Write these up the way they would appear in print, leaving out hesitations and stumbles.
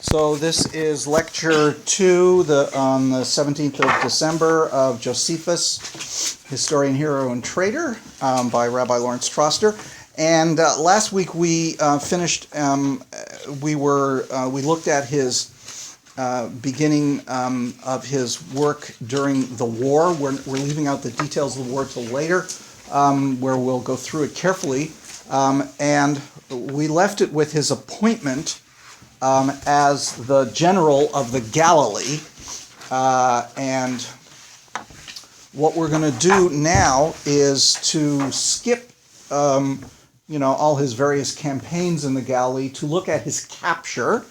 So this is lecture 2 on the 17th of December of Josephus, Historian, Hero, and Traitor by Rabbi Lawrence Troster. And last week we finished, we looked at his beginning of his work during the war. We're leaving out the details of the war till later, where we'll go through it carefully. And we left it with his appointment as the general of the Galilee. And what we're going to do now is to skip all his various campaigns in the Galilee to look at his capture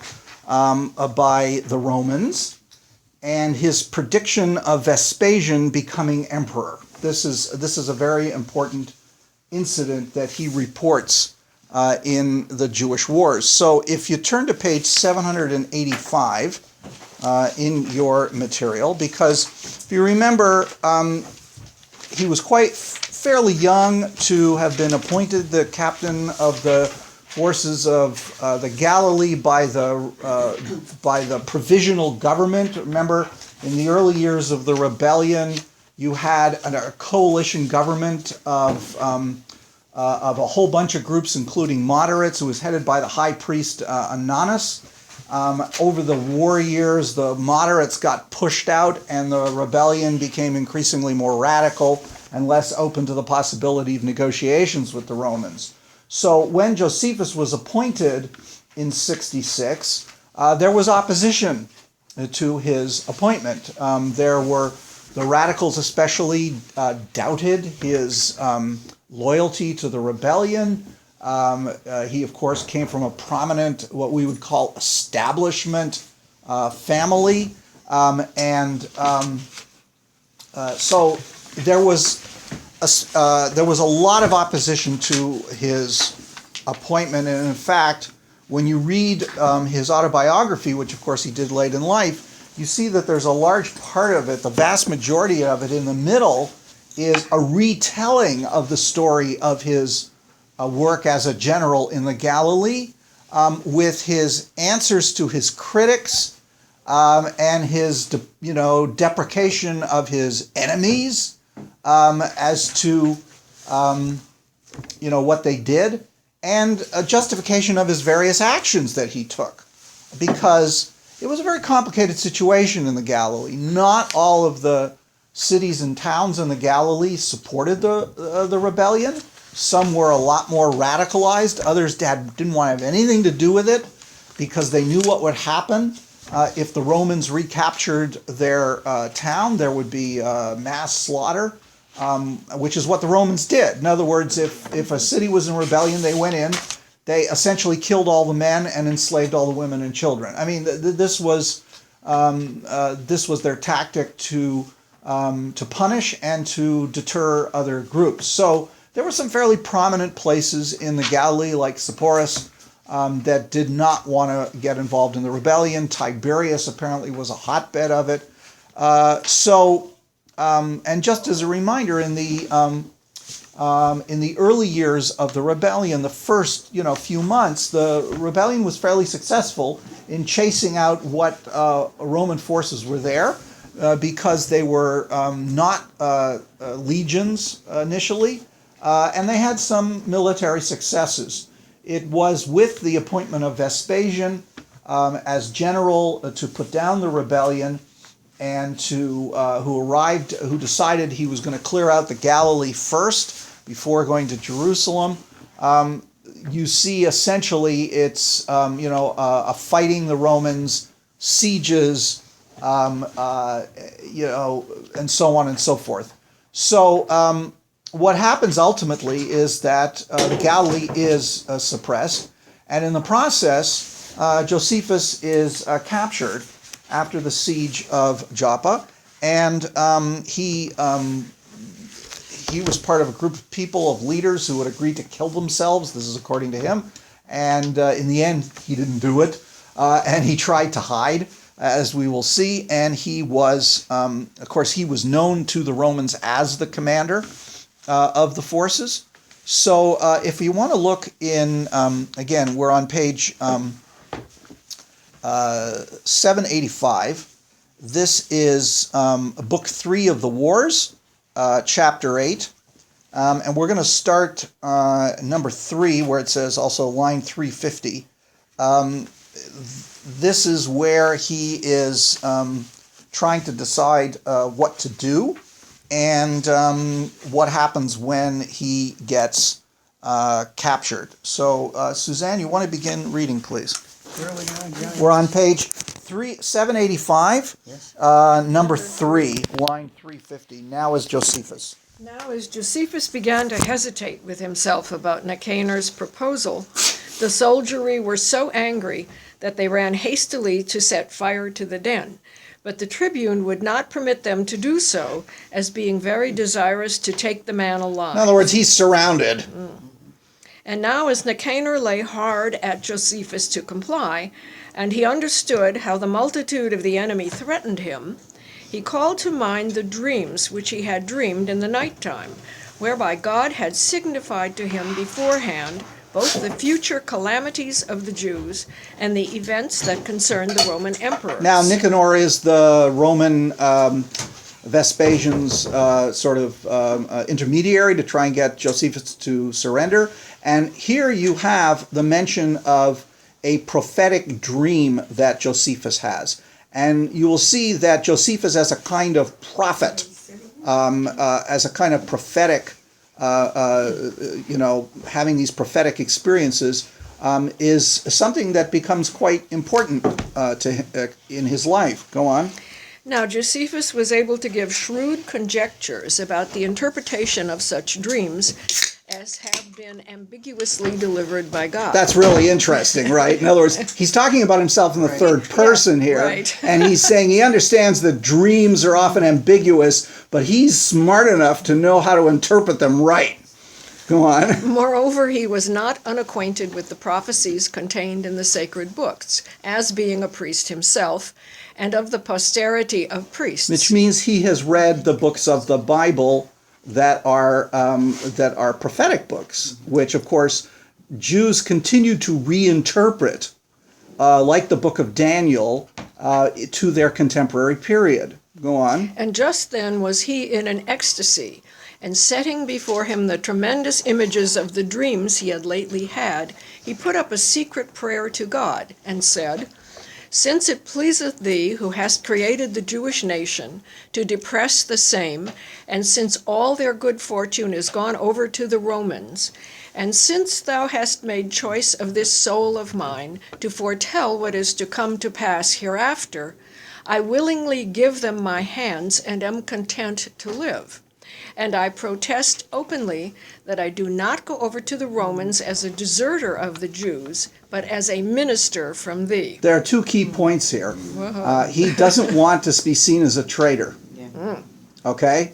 by the Romans and his prediction of Vespasian becoming emperor. This is a very important incident that he reports in the Jewish wars. So if you turn to page 785 in your material, because if you remember, he was fairly young to have been appointed the captain of the forces of the Galilee by the provisional government. Remember, in the early years of the rebellion, you had a coalition government of a whole bunch of groups, including moderates, who was headed by the high priest Ananus. Over the war years, the moderates got pushed out, and the rebellion became increasingly more radical and less open to the possibility of negotiations with the Romans. So when Josephus was appointed in 66, there was opposition to his appointment. The radicals especially doubted his loyalty to the rebellion. He, of course, came from a prominent, what we would call establishment family. So there was a lot of opposition to his appointment. And in fact, when you read his autobiography, which of course he did late in life, you see that there's a large part of it, the vast majority of it in the middle, is a retelling of the story of his work as a general in the Galilee, with his answers to his critics and his deprecation of his enemies as to what they did, and a justification of his various actions that he took, because it was a very complicated situation in the Galilee. Not all of the cities and towns in the Galilee supported the rebellion. Some were a lot more radicalized. Others didn't want to have anything to do with it because they knew what would happen if the Romans recaptured their town. There would be mass slaughter, which is what the Romans did. In other words, if a city was in rebellion, they went in. They essentially killed all the men and enslaved all the women and children. I mean, this was their tactic to punish and to deter other groups. So there were some fairly prominent places in the Galilee, like Sepphoris, that did not want to get involved in the rebellion. Tiberias apparently was a hotbed of it. And just as a reminder, in the early years of the rebellion, the first few months, the rebellion was fairly successful in chasing out what Roman forces were there. Because they were not legions initially, and they had some military successes. It was with the appointment of Vespasian as general to put down the rebellion, and who decided he was going to clear out the Galilee first before going to Jerusalem. You see, essentially, it's fighting the Romans, sieges, and so on and so forth. So what happens ultimately is that the Galilee is suppressed, and in the process, Josephus is captured after the siege of Joppa, and he was part of a group of people, of leaders who had agreed to kill themselves. This is according to him, and in the end, he didn't do it, and he tried to hide, as we will see, and he was, of course, he was known to the Romans as the commander of the forces. So if you want to look in, again, we're on page 785. This is Book 3 of the Wars, Chapter 8. And we're going to start number 3, where it says also line 350. This is where he is trying to decide what to do and what happens when he gets captured. So, Suzanne, you want to begin reading, please? We're on page 785, yes. Number 3, line 350. Now is Josephus. Now as Josephus began to hesitate with himself about Nicanor's proposal, the soldiery were so angry that they ran hastily to set fire to the den. But the tribune would not permit them to do so, as being very desirous to take the man alive. In other words, he's surrounded. And now as Nicanor lay hard at Josephus to comply, and he understood how the multitude of the enemy threatened him, he called to mind the dreams which he had dreamed in the night time, whereby God had signified to him beforehand both the future calamities of the Jews and the events that concerned the Roman emperors. Now, Nicanor is the Roman Vespasian's intermediary to try and get Josephus to surrender. And here you have the mention of a prophetic dream that Josephus has. And you will see that Josephus, as a kind of prophet, as a kind of prophetic, having these prophetic experiences, is something that becomes quite important in his life. Go on. Now Josephus was able to give shrewd conjectures about the interpretation of such dreams as have been ambiguously delivered by God. That's really interesting, right? In other words, he's talking about himself in the third person here, right. And he's saying he understands that dreams are often ambiguous, but he's smart enough to know how to interpret them right. Go on. Moreover, he was not unacquainted with the prophecies contained in the sacred books, as being a priest himself, and of the posterity of priests. Which means he has read the books of the Bible that are prophetic books, which, of course, Jews continue to reinterpret, like the book of Daniel, to their contemporary period. Go on. And just then was he in an ecstasy, and setting before him the tremendous images of the dreams he had lately had, he put up a secret prayer to God, and said, "Since it pleaseth thee, who hast created the Jewish nation, to depress the same, and since all their good fortune is gone over to the Romans, and since thou hast made choice of this soul of mine, to foretell what is to come to pass hereafter, I willingly give them my hands, and am content to live. And I protest openly that I do not go over to the Romans as a deserter of the Jews, but as a minister from thee." There are 2 key points here. He doesn't want to be seen as a traitor. Okay?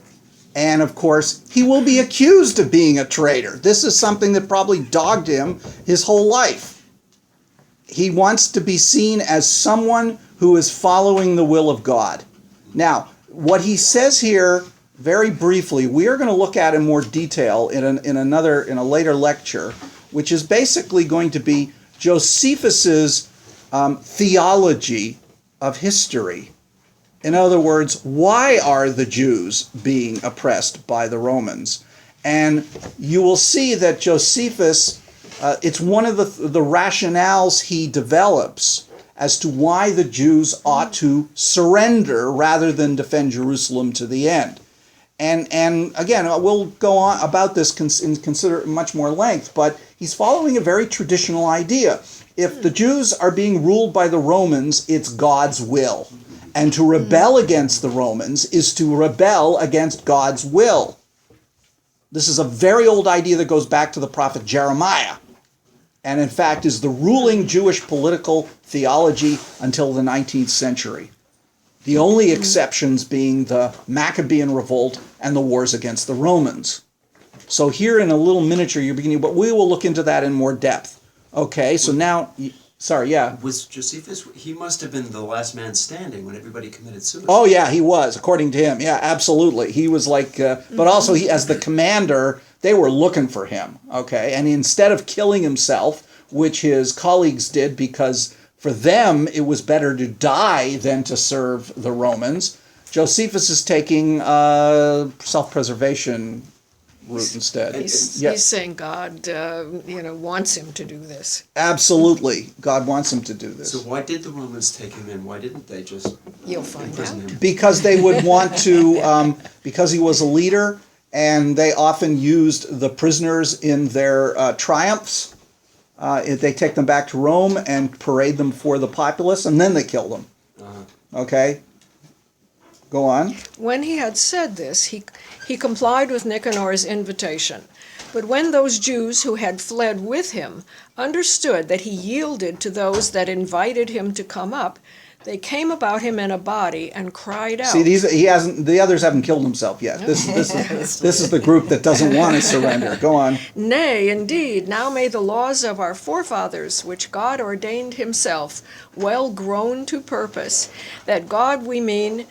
And, of course, he will be accused of being a traitor. This is something that probably dogged him his whole life. He wants to be seen as someone who is following the will of God. Now, what he says here, very briefly, we are going to look at in more detail in a later lecture, which is basically going to be Josephus's theology of history. In other words, why are the Jews being oppressed by the Romans? And you will see that Josephus, it's one of the rationales he develops as to why the Jews ought to surrender rather than defend Jerusalem to the end. And again, we'll go on about this and consider much more length, but he's following a very traditional idea. If the Jews are being ruled by the Romans, it's God's will. And to rebel against the Romans is to rebel against God's will. This is a very old idea that goes back to the prophet Jeremiah, and in fact is the ruling Jewish political theology until the 19th century. The only exceptions being the Maccabean revolt and the wars against the Romans. So here in a little miniature you're beginning, but we will look into that in more depth. Okay, so now, sorry, yeah. Was Josephus, he must have been the last man standing when everybody committed suicide. Oh yeah, he was, according to him. Yeah, absolutely. He was like, but also he, as the commander, they were looking for him, okay? And instead of killing himself, which his colleagues did because For them, it was better to die than to serve the Romans. Josephus is taking self-preservation route instead. He's saying God, wants him to do this. Absolutely, God wants him to do this. So why did the Romans take him in? Why didn't they just You'll find imprison out. him? Because they would want to, because he was a leader, and they often used the prisoners in their triumphs. They take them back to Rome and parade them for the populace, and then they kill them. Okay? Go on. When he had said this, he complied with Nicanor's invitation. But when those Jews who had fled with him understood that he yielded to those that invited him to come up, they came about him in a body and cried out. See, the others haven't killed himself yet. This is the group that doesn't want to surrender. Go on. Nay, indeed, now may the laws of our forefathers, which God ordained himself, well grown to purpose, that God we mean,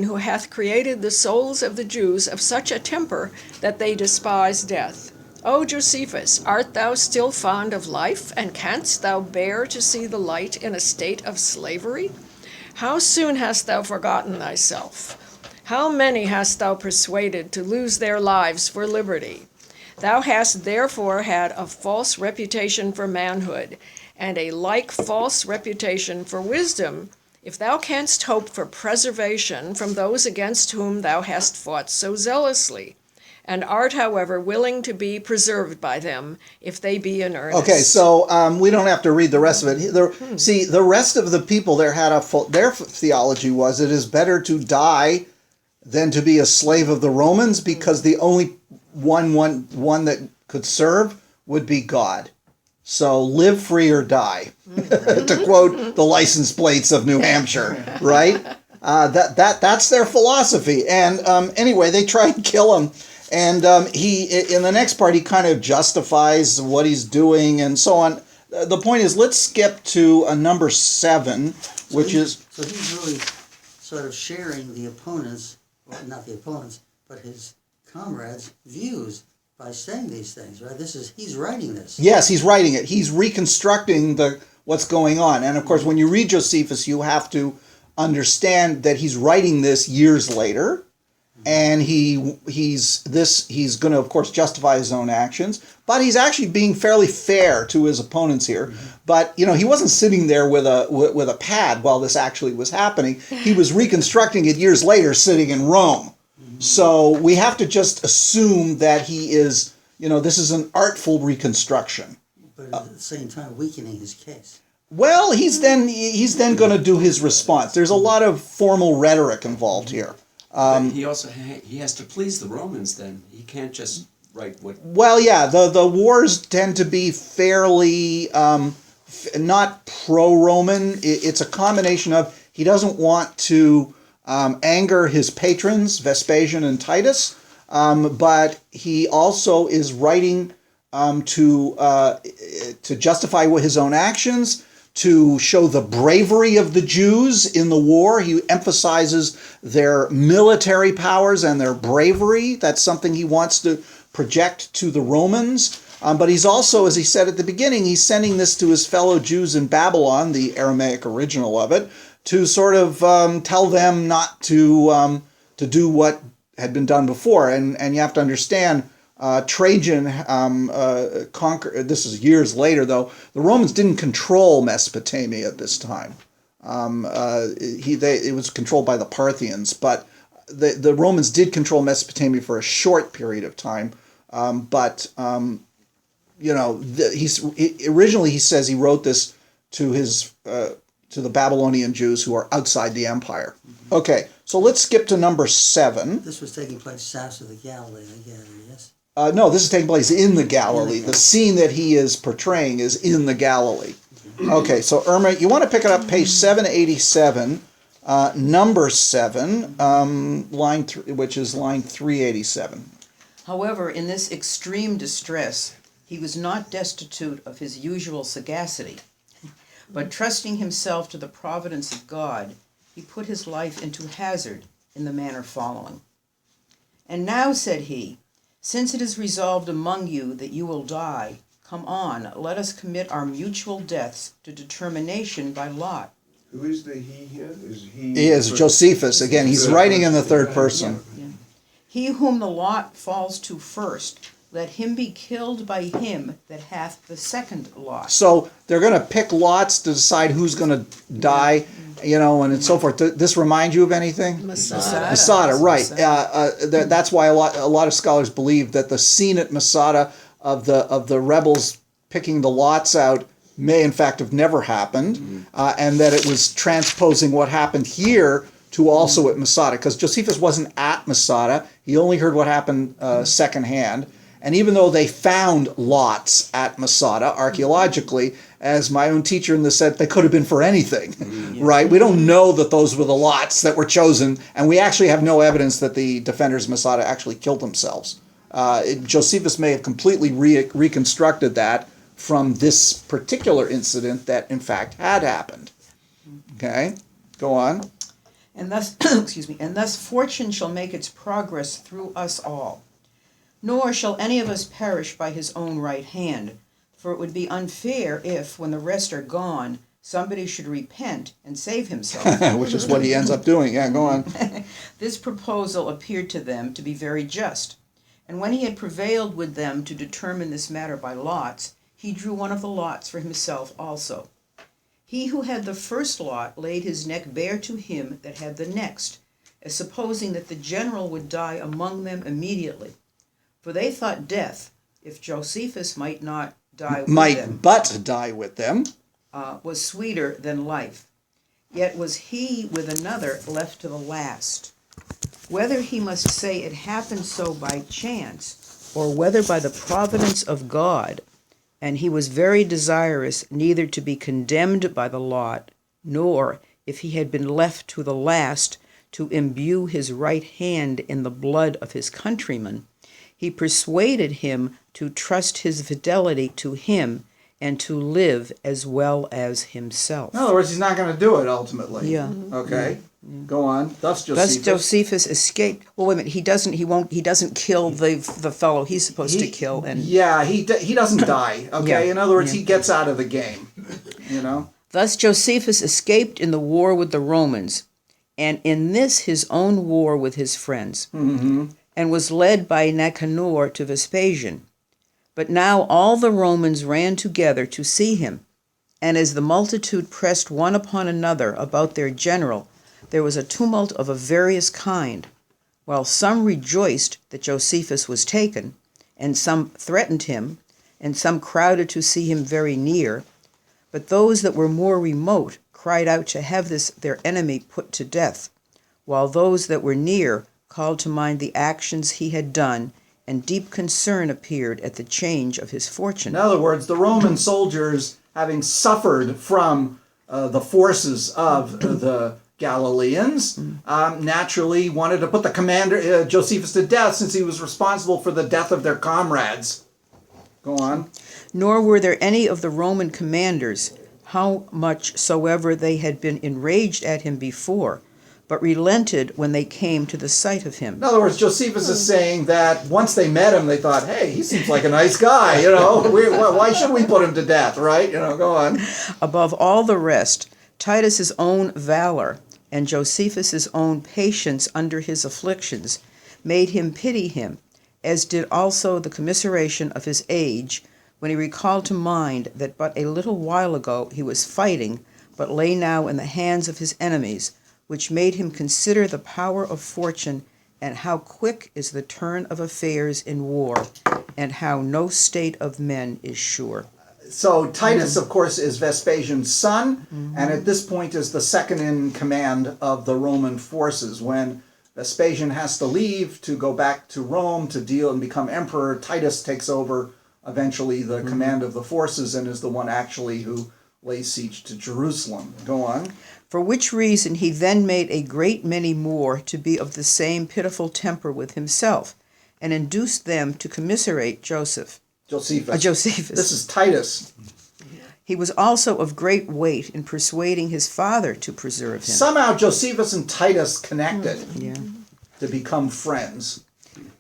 who hath created the souls of the Jews of such a temper that they despise death. O Josephus, art thou still fond of life, and canst thou bear to see the light in a state of slavery? How soon hast thou forgotten thyself? How many hast thou persuaded to lose their lives for liberty? Thou hast therefore had a false reputation for manhood, and a like false reputation for wisdom, if thou canst hope for preservation from those against whom thou hast fought so zealously, and art, however, willing to be preserved by them, if they be in earnest. Okay, so we don't have to read the rest of it. See, the rest of the people there had their theology was it is better to die than to be a slave of the Romans, because the only one that could serve would be God. So live free or die, to quote the license plates of New Hampshire, right? That's their philosophy. And anyway, they try and kill him. And he, in the next part, he kind of justifies what he's doing and so on. The point is, let's skip to number 7, which is... So he's really sort of sharing the opponents, or not the opponents, but his comrades' views by saying these things, right? He's writing this. Yes, he's writing it. He's reconstructing what's going on. And of course, when you read Josephus, you have to understand that he's writing this years later. And he's going to, of course, justify his own actions, but he's actually being fairly fair to his opponents here. But he wasn't sitting there with a pad while this actually was happening. He was reconstructing it years later, sitting in Rome. So we have to just assume that he is, this is an artful reconstruction. But at the same time, weakening his case. Well, he's then going to do his response. There's a lot of formal rhetoric involved here. He also he has to please the Romans. Then he can't just write what. Well, yeah, the wars tend to be fairly not pro-Roman. It's a combination of he doesn't want to anger his patrons, Vespasian and Titus, but he also is writing to justify his own actions, to show the bravery of the Jews in the war. He emphasizes their military powers and their bravery. That's something he wants to project to the Romans. But he's also, as he said at the beginning, he's sending this to his fellow Jews in Babylon, the Aramaic original of it, to sort of tell them not to do what had been done before. And you have to understand, Trajan conquered, this is years later though, the Romans didn't control Mesopotamia at this time. It was controlled by the Parthians, but the Romans did control Mesopotamia for a short period of time. Originally he says he wrote this to to the Babylonian Jews who are outside the empire. Okay, so let's skip to number 7. This was taking place south of the Galilee, again, yes? No, this is taking place in the Galilee. The scene that he is portraying is in the Galilee. Okay, so Irma, you want to pick it up page 787, number 7, which is line 387. However, in this extreme distress, he was not destitute of his usual sagacity, but trusting himself to the providence of God, he put his life into hazard in the manner following. And now, said he, since it is resolved among you that you will die, Come on, let us commit our mutual deaths to determination by lot. Who is the he here? He is Josephus. Again, he's writing in the third person. He whom the lot falls to first, let him be killed by him that hath the second lot. So they're going to pick lots to decide who's going to die, and so forth. Does this remind you of anything? Masada, right. That's why a lot of scholars believe that the scene at Masada of the rebels picking the lots out may in fact have never happened, and that it was transposing what happened here to also at Masada, because Josephus wasn't at Masada. He only heard what happened secondhand. And even though they found lots at Masada archaeologically, as my own teacher in this said, they could have been for anything, right? We don't know that those were the lots that were chosen, and we actually have no evidence that the defenders of Masada actually killed themselves. Josephus may have completely reconstructed that from this particular incident that in fact had happened. Okay, go on. And thus, and thus fortune shall make its progress through us all. Nor shall any of us perish by his own right hand, for it would be unfair if, when the rest are gone, somebody should repent and save himself. Which is what he ends up doing. Yeah, go on. This proposal appeared to them to be very just. And when he had prevailed with them to determine this matter by lots, he drew one of the lots for himself also. He who had the first lot laid his neck bare to him that had the next, as supposing that the general would die among them immediately. For they thought death, if Josephus might not die with them, was sweeter than life. Yet was he with another left to the last. Whether he must say it happened so by chance, or whether by the providence of God, and he was very desirous neither to be condemned by the lot, nor, if he had been left to the last, to imbue his right hand in the blood of his countrymen, he persuaded him to trust his fidelity to him and to live as well as himself. In other words, he's not going to do it ultimately. Yeah. Okay. Go on. Thus Thus Josephus escaped. Well, wait a minute. He doesn't kill the fellow he's supposed to kill. And yeah, he doesn't die. Okay. Yeah. In other words, he gets out of the game. Thus Josephus escaped in the war with the Romans, and in this his own war with his friends, and was led by Nicanor to Vespasian. But now all the Romans ran together to see him, and as the multitude pressed one upon another about their general, there was a tumult of a various kind, while some rejoiced that Josephus was taken, and some threatened him, and some crowded to see him very near. But those that were more remote cried out to have this their enemy put to death, while those that were near called to mind the actions he had done, and deep concern appeared at the change of his fortune. In other words, the Roman soldiers, having suffered from the forces of the Galileans, naturally wanted to put the commander Josephus to death, since he was responsible for the death of their comrades. Go on. Nor were there any of the Roman commanders, how much soever they had been enraged at him before, but relented when they came to the sight of him. In other words, Josephus is saying that once they met him, they thought, hey, he seems like a nice guy, why should we put him to death, right? Go on. Above all the rest, Titus's own valor and Josephus's own patience under his afflictions made him pity him, as did also the commiseration of his age, when he recalled to mind that but a little while ago he was fighting, but lay now in the hands of his enemies, which made him consider the power of fortune, and how quick is the turn of affairs in war, and how no state of men is sure. So Titus, of course, is Vespasian's son, and at this point is the second in command of the Roman forces. When Vespasian has to leave to go back to Rome to deal and become emperor, Titus takes over eventually the command of the forces and is the one actually who lays siege to Jerusalem. Go on. For which reason he then made a great many more to be of the same pitiful temper with himself, and induced them to commiserate Josephus. This is Titus. He was also of great weight in persuading his father to preserve him. Somehow Josephus and Titus connected to become friends.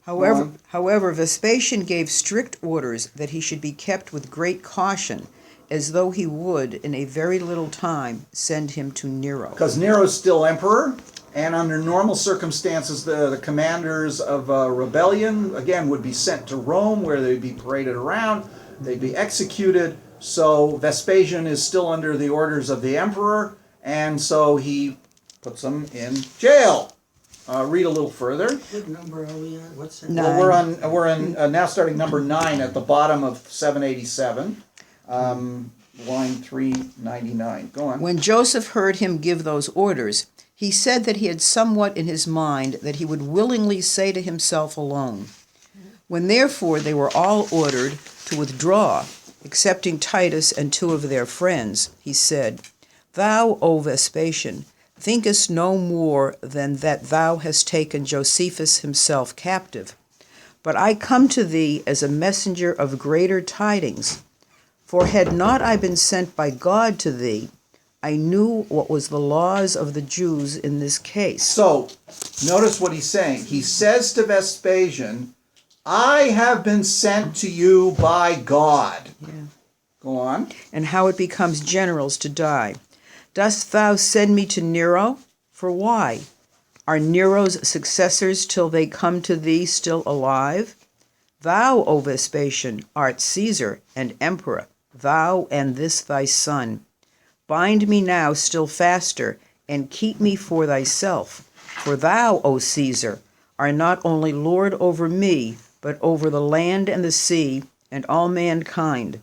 However, Vespasian gave strict orders that he should be kept with great caution, as though he would, in a very little time, send him to Nero. Because Nero's still emperor, and under normal circumstances, the commanders of a rebellion, again, would be sent to Rome, where they'd be paraded around, they'd be executed. So Vespasian is still under the orders of the emperor, and so he puts them in jail. Read a little further. What number are we at? What's that? Well, we're in now starting number 9 at the bottom of 787, line 399. Go on. When Joseph heard him give those orders, he said that he had somewhat in his mind that he would willingly say to himself alone. When therefore they were all ordered to withdraw, excepting Titus and 2 of their friends, he said, Thou, O Vespasian, thinkest no more than that thou hast taken Josephus himself captive. But I come to thee as a messenger of greater tidings. For had not I been sent by God to thee, I knew what was the laws of the Jews in this case. So, notice what he's saying. He says to Vespasian, I have been sent to you by God. Yeah. Go on. And how it becomes generals to die. Dost thou send me to Nero? For why? Are Nero's successors till they come to thee still alive? Thou, O Vespasian, art Caesar and emperor, thou and this thy son. Bind me now still faster, and keep me for thyself. For thou, O Caesar, art not only lord over me, but over the land and the sea, and all mankind.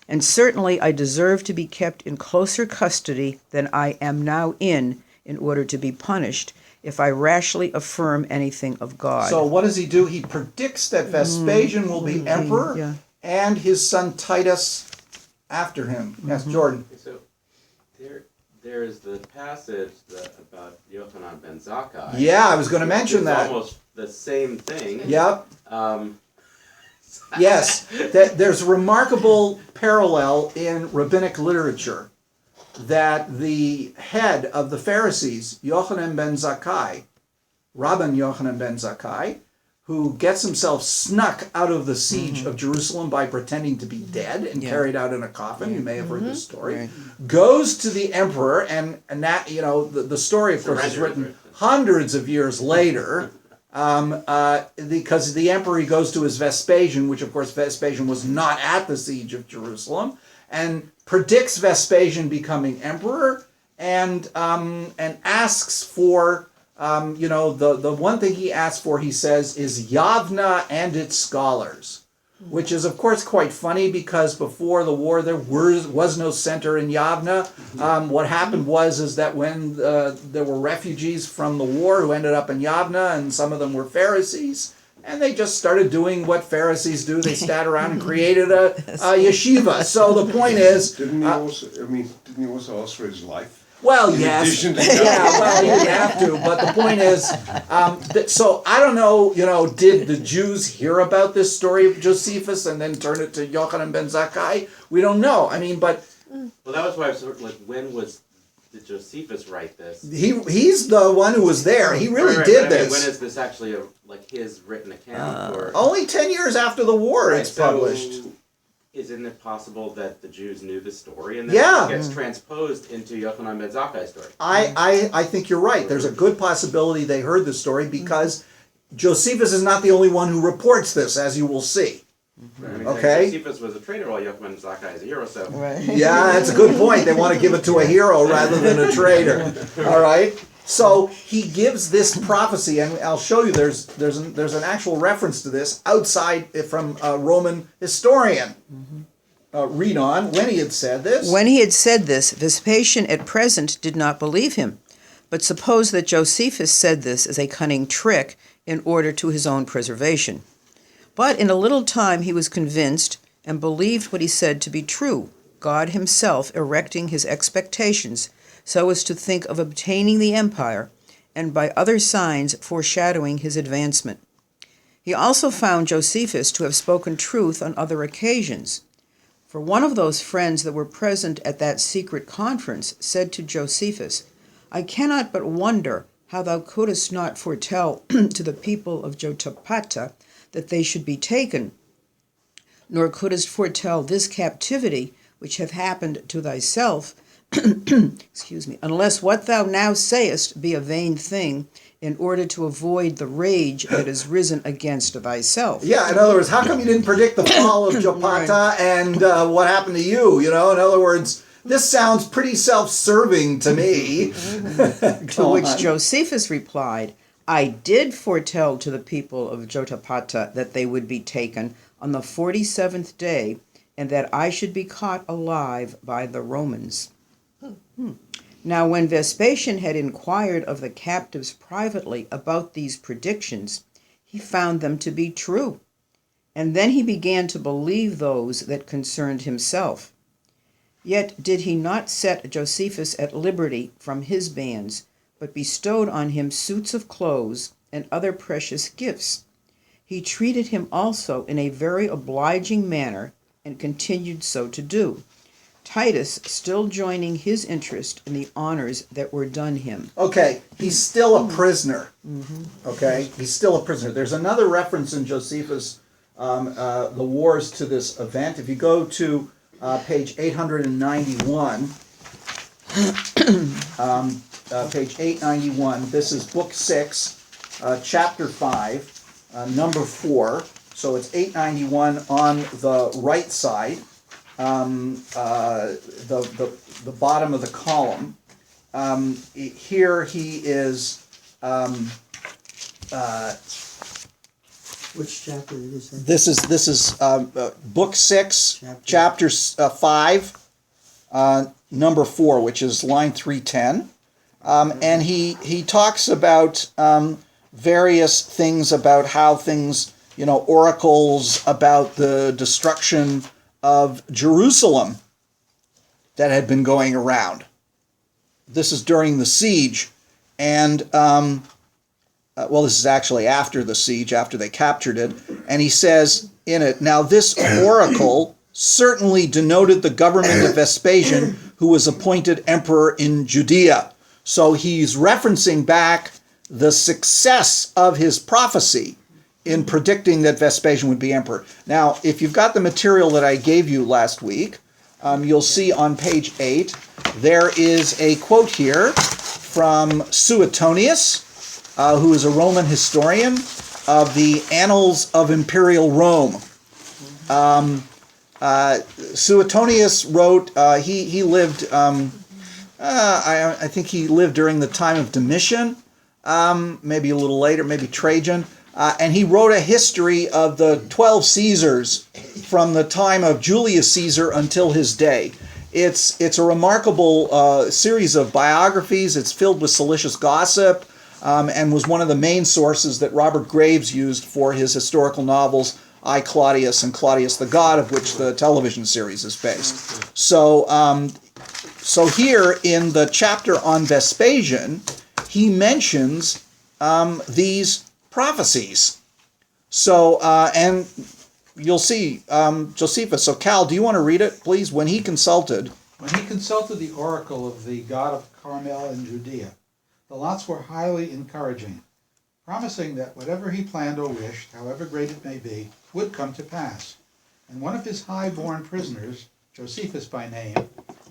And certainly I deserve to be kept in closer custody than I am now in order to be punished, if I rashly affirm anything of God. So what does he do? He predicts that Vespasian will be emperor, yeah. and his son Titus after him. Yes, Jordan. So there is the passage about Yochanan ben Zakkai. Yeah, I was going to mention that. It's almost the same thing. Yep. Yes, there's a remarkable parallel in rabbinic literature that the head of the Pharisees, Yochanan ben Zakkai, Rabban Yochanan ben Zakkai, who gets himself snuck out of the siege of Jerusalem by pretending to be dead and carried out in a coffin. You may have heard this story. Goes to the emperor, and that, you know, the story, of course, is written hundreds of years later. Because the emperor, he goes to his Vespasian, which of course Vespasian was not at the siege of Jerusalem, and predicts Vespasian becoming emperor, and asks for, the one thing he asks for, he says, is Yavna and its scholars, which is of course quite funny because before the war there was no center in Yavna. What happened is that when there were refugees from the war who ended up in Yavna, and some of them were Pharisees, and they just started doing what Pharisees do. They sat around and created a yeshiva. So the point is, Didn't he also ask for his life? well, In yes, addition to yeah, well, you have to. But the point is, so I don't know. Did the Jews hear about this story of Josephus and then turn it to Yochanan ben Zakkai? We don't know. I mean, but Well, that was why I was sort of like, when did Josephus write this? he's the one who was there. He really did but I mean, this. when is this actually his written account? Or Only 10 years after the war, Right, it's so published. Isn't it possible that the Jews knew the story and then Yeah. it gets transposed into Yochanan ben Zakkai's story? I think you're right. There's a good possibility they heard the story because Josephus is not the only one who reports this, as you will see. I mean, Okay. Josephus was a traitor while Yochanan ben Zakkai is a hero, so Yeah, that's a good point. They want to give it to a hero rather than a traitor. All right. So he gives this prophecy, and I'll show you. There's an actual reference to this outside from a Roman historian. Read on. When he had said this. When he had said this, Vespasian at present did not believe him, but supposed that Josephus said this as a cunning trick in order to his own preservation. But in a little time he was convinced and believed what he said to be true, God himself erecting his expectations so as to think of obtaining the empire, and by other signs foreshadowing his advancement. He also found Josephus to have spoken truth on other occasions. For one of those friends that were present at that secret conference said to Josephus, I cannot but wonder how thou couldst not foretell to the people of Jotapata that they should be taken, nor couldst foretell this captivity which hath happened to thyself, excuse me, unless what thou now sayest be a vain thing, in order to avoid the rage that is risen against thyself. Yeah, in other words, how come you didn't predict the fall of Jopata and what happened to you? You know, in other words, this sounds pretty self-serving to me. To which Josephus replied, I did foretell to the people of Jotapata that they would be taken on the 47th day, and that I should be caught alive by the Romans. Now when Vespasian had inquired of the captives privately about these predictions, he found them to be true, and then he began to believe those that concerned himself. Yet did he not set Josephus at liberty from his bands, but bestowed on him suits of clothes and other precious gifts. He treated him also in a very obliging manner, and continued so to do, Titus still joining his interest in the honors that were done him. Okay, he's still a prisoner. Okay, he's still a prisoner. There's another reference in Josephus, the wars to this event. If you go to page 891, page 891, this is book 6, chapter 5, number 4. So it's 891 on the right side. The bottom of the column. Here he is. Which chapter did you say? This is book 6, chapter 5, number 4, which is line 310, and he talks about various things about how things, oracles about the destruction of Jerusalem that had been going around. This is during the siege, and this is actually after the siege, after they captured it, and he says in it, now this oracle certainly denoted the government of Vespasian, who was appointed emperor in Judea. So he's referencing back the success of his prophecy in predicting that Vespasian would be emperor. Now, if you've got the material that I gave you last week, you'll see on page 8, there is a quote here from Suetonius, who is a Roman historian of the Annals of Imperial Rome. Suetonius wrote, he lived, I think he lived during the time of Domitian, maybe a little later, maybe Trajan, and he wrote a history of the 12 Caesars from the time of Julius Caesar until his day. It's a remarkable series of biographies. It's filled with salacious gossip, and was one of the main sources that Robert Graves used for his historical novels, I, Claudius and Claudius the God, of which the television series is based. So here in the chapter on Vespasian, he mentions these prophecies. So, and you'll see, Josephus. So, Cal, do you want to read it, please? When he consulted the oracle of the god of Carmel in Judea, the lots were highly encouraging, promising that whatever he planned or wished, however great it may be, would come to pass. And one of his high-born prisoners, Josephus by name,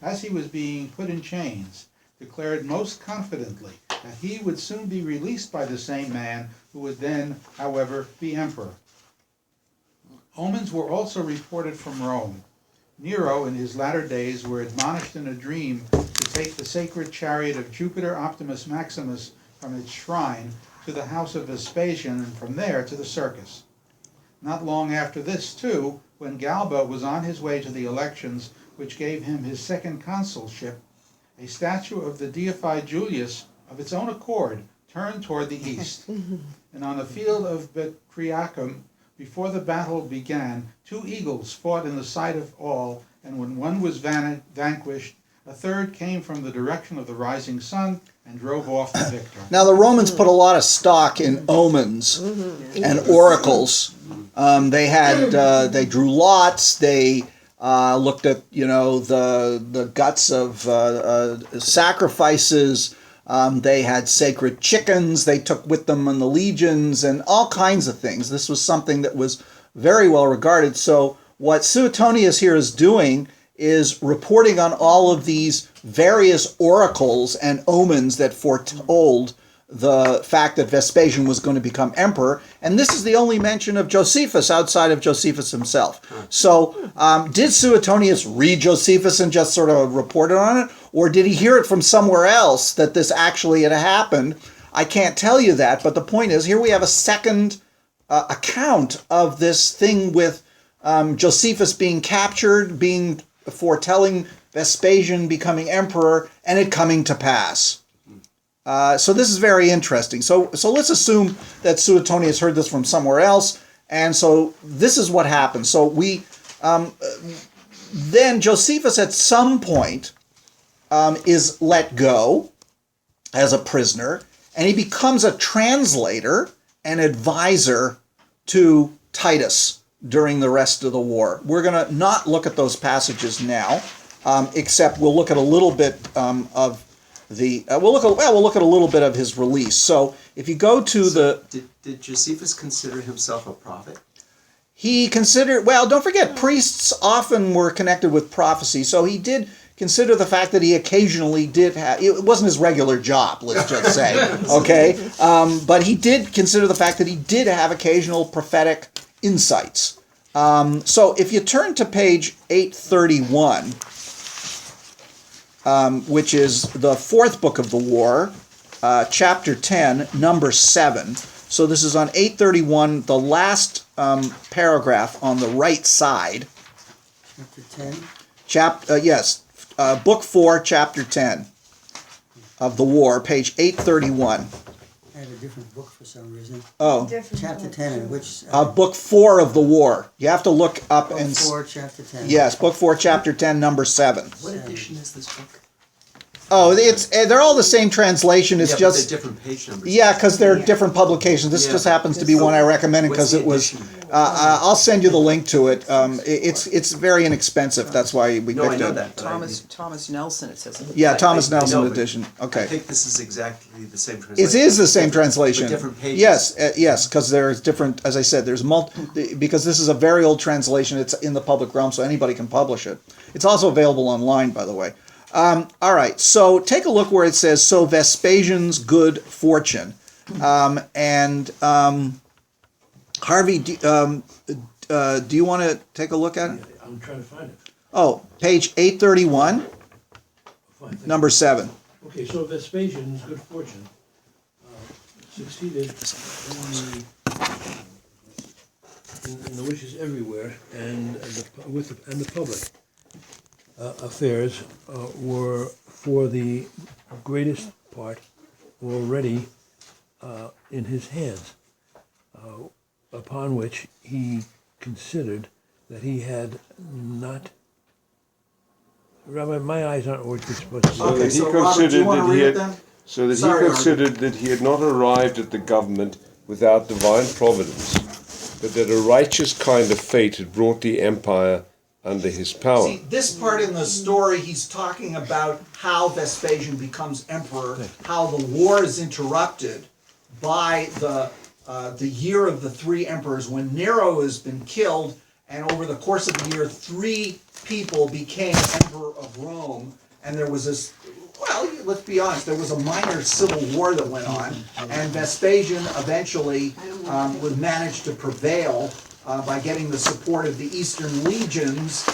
as he was being put in chains, declared most confidently that he would soon be released by the same man who would then, however, be emperor. Omens were also reported from Rome. Nero, in his latter days, were admonished in a dream to take the sacred chariot of Jupiter Optimus Maximus from its shrine to the house of Vespasian, and from there to the circus. Not long after this, too, when Galba was on his way to the elections which gave him his second consulship, a statue of the deified Julius, of its own accord, turned toward the east. And on the field of Betriacum, before the battle began, 2 eagles fought in the sight of all, and when one was vanquished, a third came from the direction of the rising sun and drove off the victor. Now, the Romans put a lot of stock in omens and oracles. They drew lots. They looked at the guts of sacrifices. They had sacred chickens they took with them in the legions and all kinds of things. This was something that was very well regarded. So what Suetonius here is doing is reporting on all of these various oracles and omens that foretold the fact that Vespasian was going to become emperor. And this is the only mention of Josephus outside of Josephus himself. So did Suetonius read Josephus and just sort of reported on it? Or did he hear it from somewhere else that this actually had happened? I can't tell you that, but the point is, here we have a second account of this thing with Josephus being captured, being foretelling Vespasian becoming emperor, and it coming to pass. So this is very interesting. So let's assume that Suetonius heard this from somewhere else, and so this is what happened. So then Josephus at some point is let go as a prisoner, and he becomes a translator and advisor to Titus during the rest of the war. We're going to not look at those passages now, except we'll look at a little bit of the. We'll look at a little bit of his release. So if you go to Did Josephus consider himself a prophet? he considered. Well, don't forget, priests often were connected with prophecy, so he did consider the fact that he occasionally did have. It wasn't his regular job, let's just say, okay. But he did consider the fact that he did have occasional prophetic insights. So if you turn to page 831, which is the fourth book of the war, chapter 10, number 7. So this is on 831, the last paragraph on the right side. Chapter 10? Yes, book 4, chapter 10 of the war, page 831. I had a different book for some reason. Oh, Chapter 10, in which... book 4 of the war. You have to look up book and... 4, chapter 10. Yes, book 4, chapter 10, number 7. What edition is this book? Oh, they're all the same translation. It's Yeah, but just... they're different page numbers. Yeah, because they're different publications. This Yeah. just happens to be one I recommended What's because the it was... edition? I'll send you the link to it. It's very inexpensive. That's why we No, picked I know it. that. but I Thomas Nelson, it says. Yeah, Thomas I Nelson know, but edition. I Okay. think this is exactly the same It translation. is the same Different- translation. With different pages. Yes, because there's different, as I said, there's because this is a very old translation, it's in the public realm, so anybody can publish it. It's also available online, by the way. All right, so take a look where it says, so Vespasian's good fortune. Harvey, do you want to take a look at it? I'm trying to find it. Oh, page 831, Fine, thank you. number 7. Okay, so Vespasian's good fortune succeeded in the wishes everywhere, and the public affairs were, for the greatest part, already in his hands, upon which he considered that he had not. Rabbi, my eyes aren't what you're supposed to see. So that he so Robert, do you considered want to that he read it had, then? so that Sorry, he considered that he had not arrived at the government without divine providence, but that a righteous kind of fate had brought the empire under his power. See, this part in the story, he's talking about how Vespasian becomes emperor, how the war is interrupted by the year of the 3 emperors, when Nero has been killed, and over the course of the year, 3 people became emperor of Rome, and there was this, well, let's be honest, there was a minor civil war that went on, and Vespasian eventually would manage to prevail by getting the support of the Eastern legions,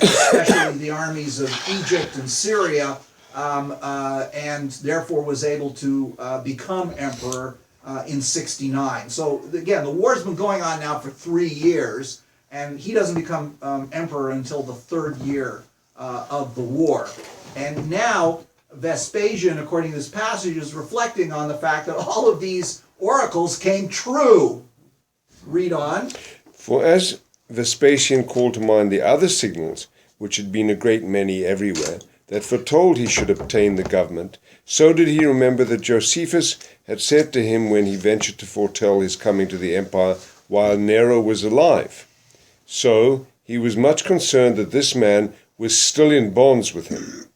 especially the armies of Egypt and Syria, and therefore was able to become emperor in 69. So again, the war's been going on now for 3 years, and he doesn't become emperor until the 3rd year of the war. And now Vespasian, according to this passage, is reflecting on the fact that all of these oracles came true. Read on. For as Vespasian called to mind the other signals, which had been a great many everywhere, that foretold he should obtain the government, so did he remember that Josephus had said to him when he ventured to foretell his coming to the empire while Nero was alive. So he was much concerned that this man was still in bonds with him.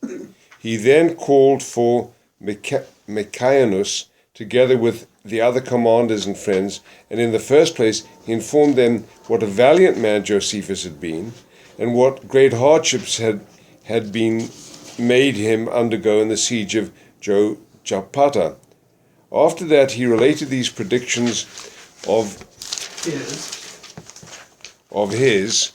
He then called for Mecaeanus, together with the other commanders and friends, and in the first place he informed them what a valiant man Josephus had been, and what great hardships had been made him undergo in the siege of Jopata. After that he related these predictions of his,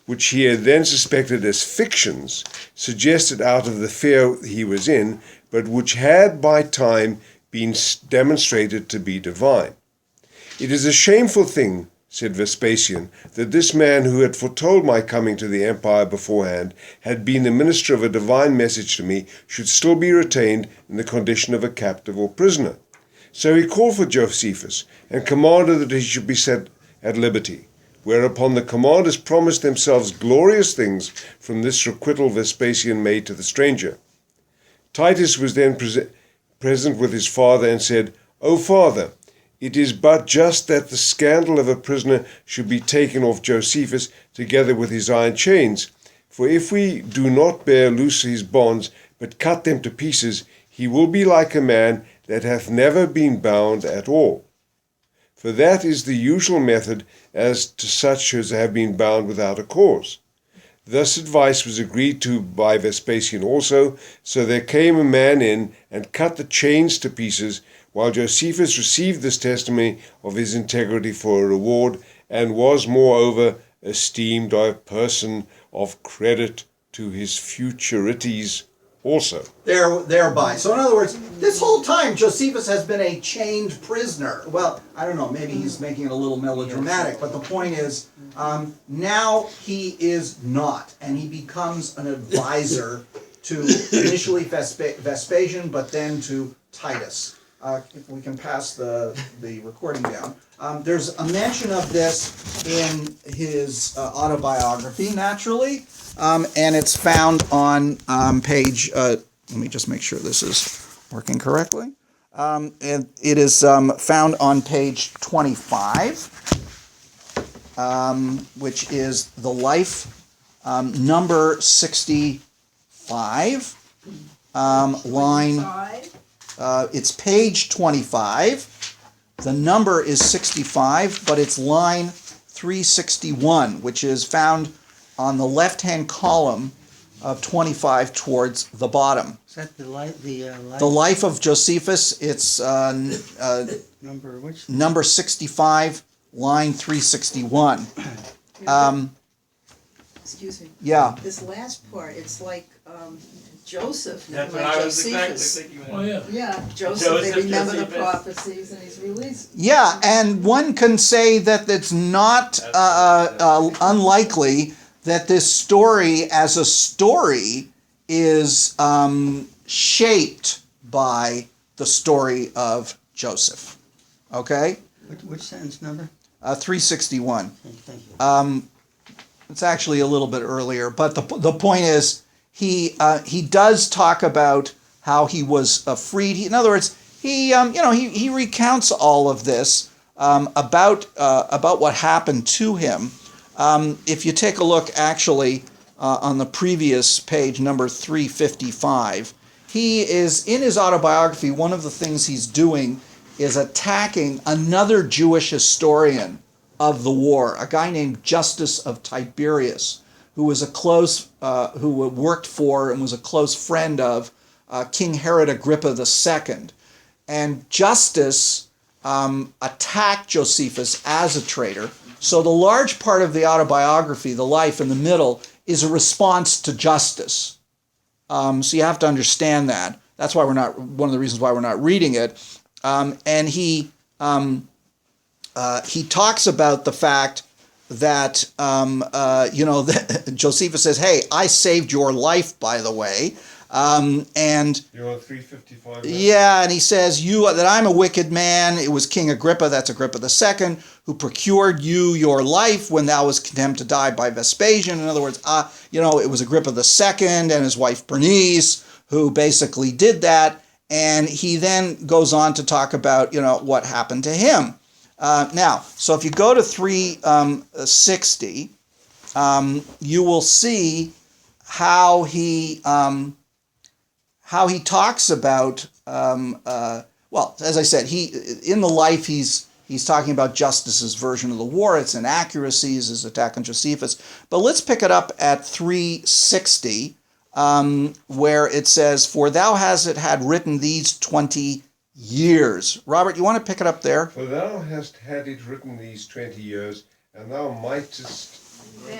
which he had then suspected as fictions, suggested out of the fear he was in, but which had by time been demonstrated to be divine. It is a shameful thing, said Vespasian, that this man who had foretold my coming to the empire beforehand, had been the minister of a divine message to me, should still be retained in the condition of a captive or prisoner. So he called for Josephus, and commanded that he should be set at liberty. Whereupon the commanders promised themselves glorious things from this requital Vespasian made to the stranger. Titus was then present with his father and said, O father, it is but just that the scandal of a prisoner should be taken off Josephus together with his iron chains. For if we do not bear loose his bonds, but cut them to pieces, he will be like a man that hath never been bound at all. For that is the usual method as to such as have been bound without a cause. Thus advice was agreed to by Vespasian also, so there came a man in and cut the chains to pieces, while Josephus received this testimony of his integrity for a reward, and was moreover esteemed a person of credit to his futurities also. Thereby. So in other words, this whole time Josephus has been a chained prisoner. Well, I don't know, maybe he's making it a little melodramatic, but the point is, now he is not, and he becomes an advisor to initially Vespasian, but then to Titus. If we can pass the recording down. There's a mention of this in his autobiography, naturally. And it's found on page, let me just make sure this is working correctly. And it is found on page 25, which is the life, number 65, line, it's page 25. The number is 65, but it's line 361, which is found on the left-hand column of 25 towards the bottom. Is that the life? The life of Josephus, it's Number which? number 65, line 361. Excuse me. Yeah. This last part, it's like Joseph. That's like what I was exactly Josephus. thinking. Oh, yeah. Yeah, Joseph, they remember the Josephus. prophecies and he's released. Yeah, and one can say that it's not unlikely that this story as a story is shaped by the story of Joseph. Okay? Which sentence number? 361. Okay, thank you. It's actually a little bit earlier, but the point is he does talk about how he was freed. In other words, he recounts all of this about what happened to him. If you take a look actually on the previous page, number 355, he is, in his autobiography, one of the things he's doing is attacking another Jewish historian of the war, a guy named Justus of Tiberias, who was who worked for and was a close friend of King Herod Agrippa II. And Justus attacked Josephus as a traitor. So the large part of the autobiography, the life in the middle, is a response to Justus. So you have to understand that. That's why one of the reasons why we're not reading it. And he talks about the fact that Josephus says, "Hey, I saved your life, by the way." And You're on 355 now? yeah, and he says that I'm a wicked man. It was King Agrippa, that's Agrippa II, who procured you your life when thou was condemned to die by Vespasian. In other words, it was Agrippa II and his wife Bernice who basically did that. And he then goes on to talk about what happened to him. Now, so if you go to 360, you will see how he how he talks about, well, as I said, in the life he's talking about Justus's version of the war, its inaccuracies, his attack on Josephus. But let's pick it up at 360, where it says, "For thou hast it had written these 20 years." Robert, you want to pick it up there? For thou hast had it written these 20 years, and thou mightest,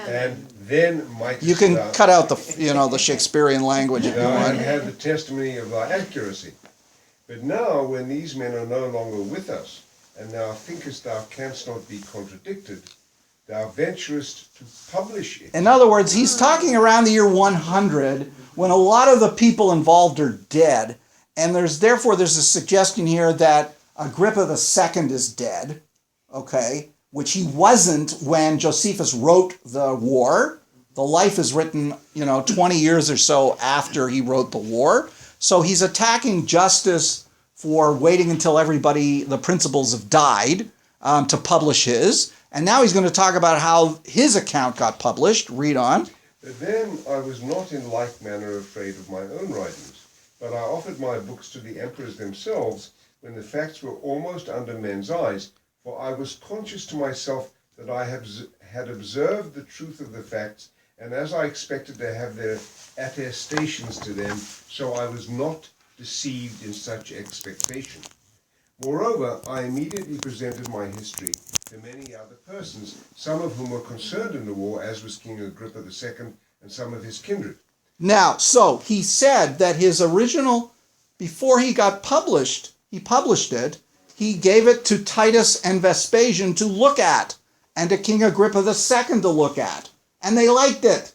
and then mightest You can thou, cut out the Shakespearean language if you thou want. had the testimony of thy accuracy. But now, when these men are no longer with us, and thou thinkest thou canst not be contradicted, thou venturest to publish it. In other words, he's talking around the year 100 when a lot of the people involved are dead. And therefore there's a suggestion here that Agrippa II is dead, okay, which he wasn't when Josephus wrote the war. The life is written, 20 years or so after he wrote the war. So he's attacking Justus for waiting until the principals have died to publish his. And now he's going to talk about how his account got published. Read on. But then I was not in like manner afraid of my own writings, but I offered my books to the emperors themselves when the facts were almost under men's eyes, for I was conscious to myself that I had observed the truth of the facts, and as I expected to have their attestations to them, so I was not deceived in such expectation. Moreover, I immediately presented my history to many other persons, some of whom were concerned in the war, as was King Agrippa II and some of his kindred. Now, so he said that his original, before he got published, he published it, he gave it to Titus and Vespasian to look at, and to King Agrippa II to look at. And they liked it.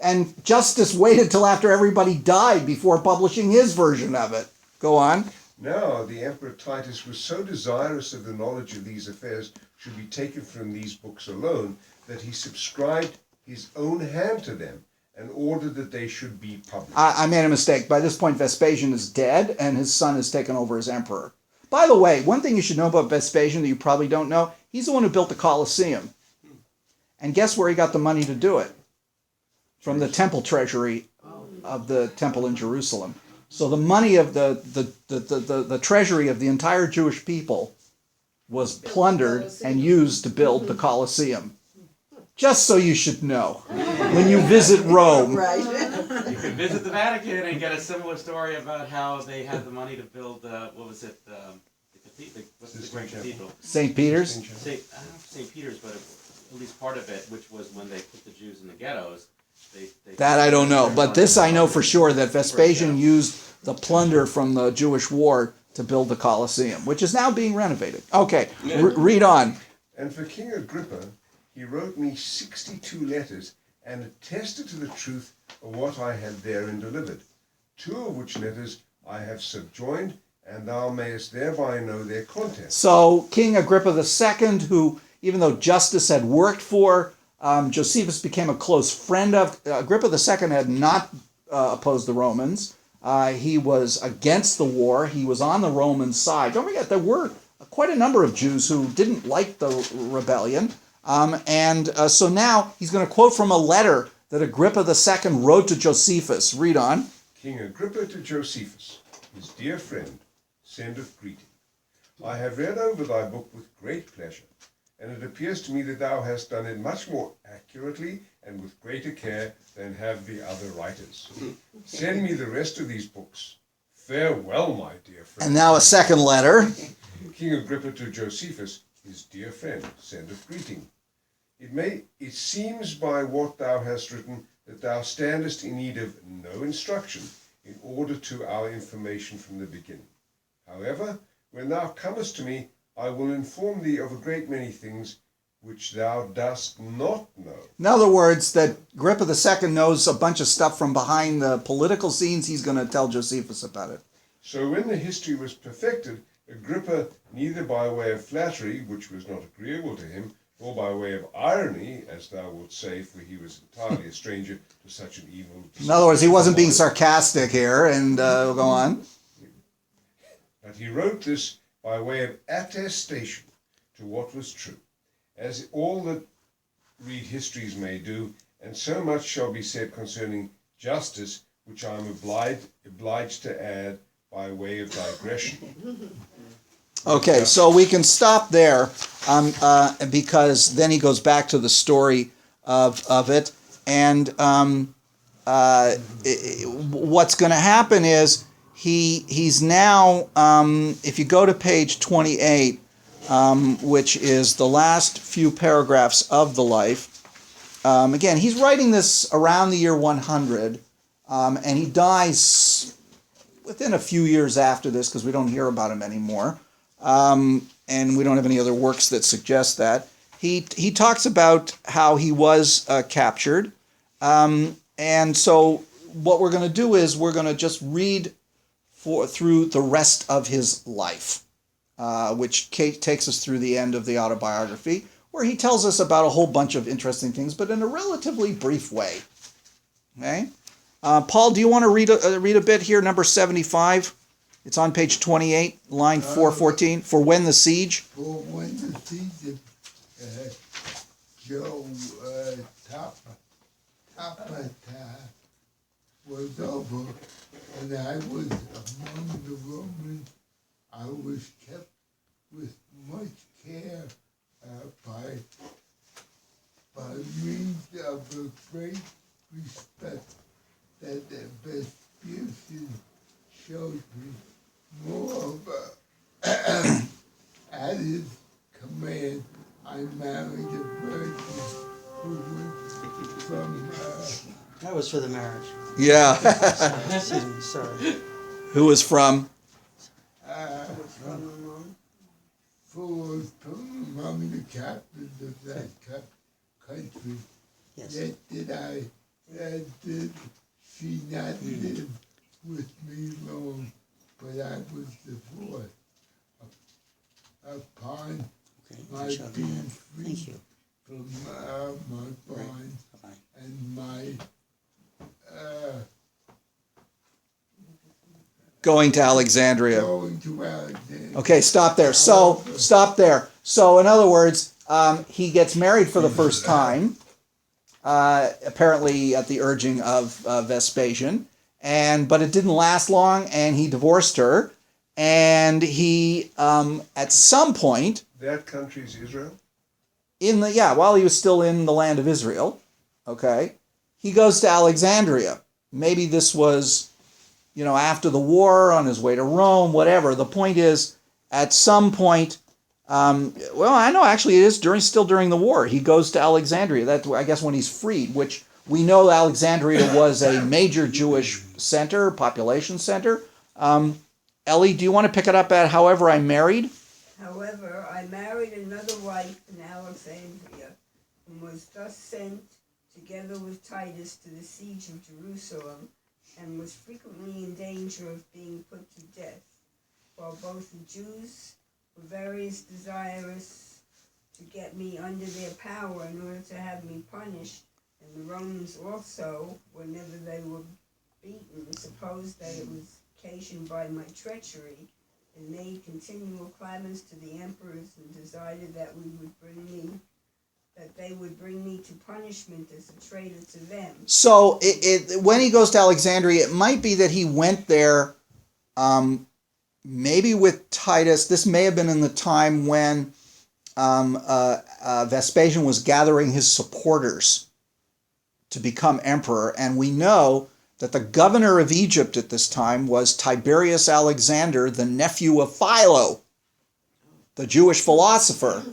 And Justus waited till after everybody died before publishing his version of it. Go on. Now the Emperor Titus was so desirous of the knowledge of these affairs should be taken from these books alone, that he subscribed his own hand to them, and ordered that they should be published. I made a mistake. By this point, Vespasian is dead, and his son has taken over as emperor. By the way, one thing you should know about Vespasian that you probably don't know, he's the one who built the Colosseum. And guess where he got the money to do it? From the temple treasury of the temple in Jerusalem. So the money of the treasury of the entire Jewish people was plundered and used to build the Colosseum. Just so you should know when you visit Rome. Right. You can visit the Vatican and get a similar story about how they had the money to build, what's the great cathedral? St. Peter's? St. Peter's, but at least part of it, which was when they put the Jews in the ghettos. That I don't know, but this I know for sure, that Vespasian used the plunder from the Jewish war to build the Colosseum, which is now being renovated. Okay, read on. And for King Agrippa, he wrote me 62 letters and attested to the truth of what I had therein delivered, 2 of which letters I have subjoined, and thou mayest thereby know their contents. So King Agrippa II, who, even though Justus had worked for, Josephus became a close friend of. Agrippa II had not opposed the Romans. He was against the war. He was on the Roman side. Don't forget, there were quite a number of Jews who didn't like the rebellion. So now he's going to quote from a letter that Agrippa II wrote to Josephus. Read on. King Agrippa to Josephus, his dear friend, sendeth greeting. I have read over thy book with great pleasure, and it appears to me that thou hast done it much more accurately and with greater care than have the other writers. Send me the rest of these books. Farewell, my dear friend. And now a second letter. King Agrippa to Josephus, his dear friend, sendeth greeting. It seems by what thou hast written that thou standest in need of no instruction in order to our information from the beginning. However, when thou comest to me, I will inform thee of a great many things which thou dost not know. In other words, that Agrippa II knows a bunch of stuff from behind the political scenes. He's going to tell Josephus about it. So when the history was perfected, Agrippa, neither by way of flattery, which was not agreeable to him, nor by way of irony, as thou wilt say, for he was entirely a stranger to such an evil. In other words, he wasn't being sarcastic here, and go on. But he wrote this by way of attestation to what was true, as all that read histories may do, and so much shall be said concerning Justus, which I'm obliged to add by way of digression. Okay, so we can stop there because then he goes back to the story of it. And what's going to happen is he's now, if you go to page 28, which is the last few paragraphs of the life, again, he's writing this around the year 100, and he dies within a few years after this because we don't hear about him anymore. And we don't have any other works that suggest that. He talks about how he was captured. And so what we're going to do is we're going to just read through the rest of his life, which takes us through the end of the autobiography, where he tells us about a whole bunch of interesting things, but in a relatively brief way. Okay? Paul, do you want to read a bit here, number 75? It's on page 28, line 414, for when the siege. For when the siege of Tapata was over, and I was among the Romans, I was kept with much care by means of a great respect that Vespasian showed me. Moreover, at his command, I married a virgin who was from That was for the marriage. Yeah. Excuse me, sorry. Who was from? from among the captains of that country. Yes. Yet did she not live with me long, but I was divorced. Upon my being free Thank you. from my bonds and my Going to Alexandria. going to Alexandria. Okay, stop there. So, stop there. So, in other words, he gets married for the first time, apparently at the urging of Vespasian, but it didn't last long, and he divorced her, and he, at some point, That country's Israel? while he was still in the land of Israel, okay, he goes to Alexandria. Maybe this was, after the war, on his way to Rome, whatever. The point is, at some point, I know actually it is still during the war. He goes to Alexandria. That's, I guess, when he's freed, which we know Alexandria was a major Jewish center, population center. Ellie, do you want to pick it up at however I married? However, I married another wife in Alexandria, and was thus sent, together with Titus, to the siege of Jerusalem, and was frequently in danger of being put to death, while both the Jews were very desirous to get me under their power in order to have me punished, and the Romans also, whenever they were beaten, supposed that it was occasioned by my treachery, and made continual clamors to the emperors, and decided that they would bring me to punishment as a traitor to them. So when he goes to Alexandria, it might be that he went there maybe with Titus. This may have been in the time when Vespasian was gathering his supporters to become emperor, and we know that the governor of Egypt at this time was Tiberius Alexander, the nephew of Philo, the Jewish philosopher.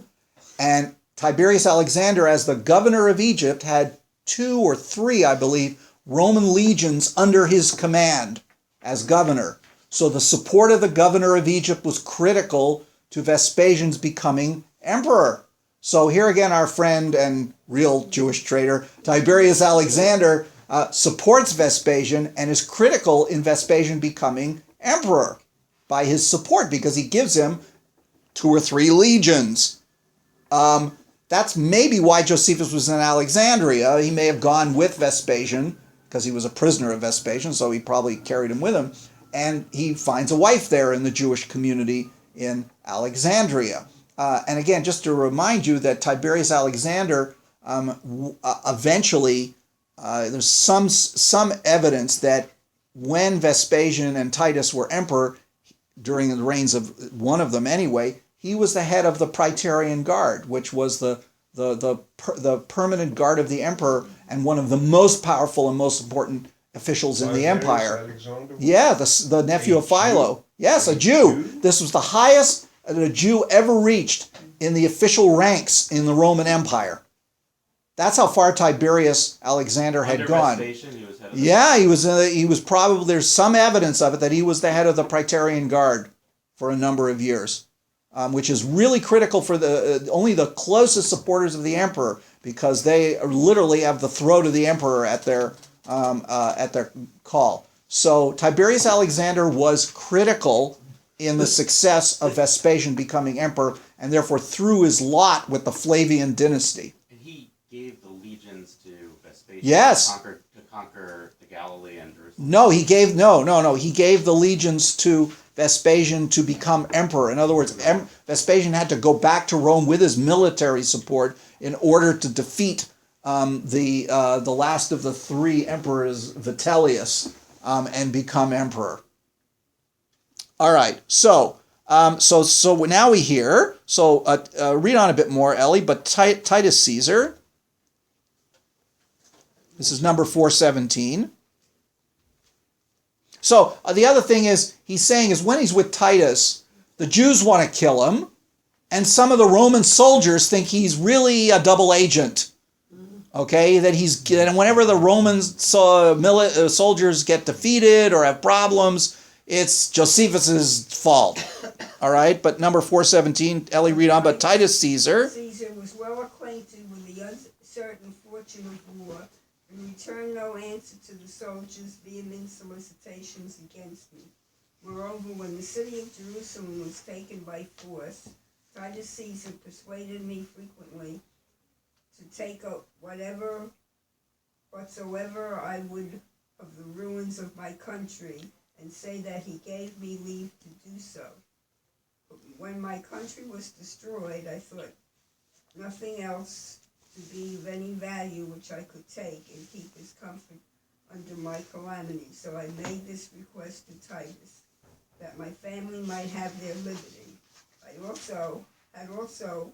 And Tiberius Alexander, as the governor of Egypt, had 2 or 3, I believe, Roman legions under his command as governor. So the support of the governor of Egypt was critical to Vespasian's becoming emperor. So here again, our friend and real Jewish traitor, Tiberius Alexander, supports Vespasian and is critical in Vespasian becoming emperor by his support, because he gives him 2 or 3 legions. That's maybe why Josephus was in Alexandria. He may have gone with Vespasian because he was a prisoner of Vespasian, so he probably carried him with him. And he finds a wife there in the Jewish community in Alexandria. And again, just to remind you that Tiberius Alexander eventually, there's some evidence that when Vespasian and Titus were emperor, during the reigns of one of them anyway, he was the head of the Praetorian Guard, which was the permanent guard of the emperor and one of the most powerful and most important officials in the empire. Alexander? Yeah, the nephew of Philo. Yes, a Jew. This was the highest that a Jew ever reached in the official ranks in the Roman Empire. That's how far Tiberius Alexander had Under gone. Vespasian, he was head of Yeah, he was probably, there's some evidence of it that he was the head of the Praetorian Guard for a number of years, which is really critical for only the closest supporters of the emperor, because they literally have the throat of the emperor at their call. So Tiberius Alexander was critical in the success of Vespasian becoming emperor, and therefore threw his lot with the Flavian dynasty. And he gave the legions to Vespasian Yes. to conquer the Galilee and Jerusalem. No, he gave He gave the legions to Vespasian to become emperor. In other words, Vespasian had to go back to Rome with his military support in order to defeat the last of the three emperors, Vitellius, and become emperor. All right, so now we hear. So read on a bit more, Ellie. But Titus Caesar. This is number 417. So the other thing he's saying is when he's with Titus, the Jews want to kill him, and some of the Roman soldiers think he's really a double agent. Okay, and whenever the Roman soldiers get defeated or have problems, it's Josephus's fault. All right, but number 417, Ellie, read on. But Titus Caesar. Caesar was well acquainted with the uncertain fortune of war, and returned no answer to the soldiers' vehement solicitations against me. Moreover, when the city of Jerusalem was taken by force, Titus Caesar persuaded me frequently to take up whatsoever I would of the ruins of my country, and say that he gave me leave to do so. But when my country was destroyed, I thought nothing else to be of any value which I could take and keep his comfort under my calamity. So I made this request to Titus, that my family might have their liberty. I had also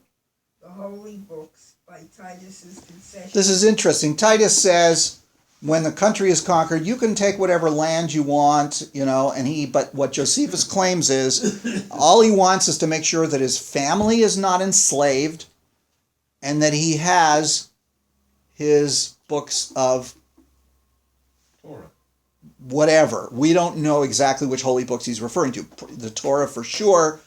the holy books by Titus's concession. This is interesting. Titus says, when the country is conquered, you can take whatever land you want, but what Josephus claims is all he wants is to make sure that his family is not enslaved and that he has his books of Torah. Whatever. We don't know exactly which holy books he's referring to. The Torah for sure,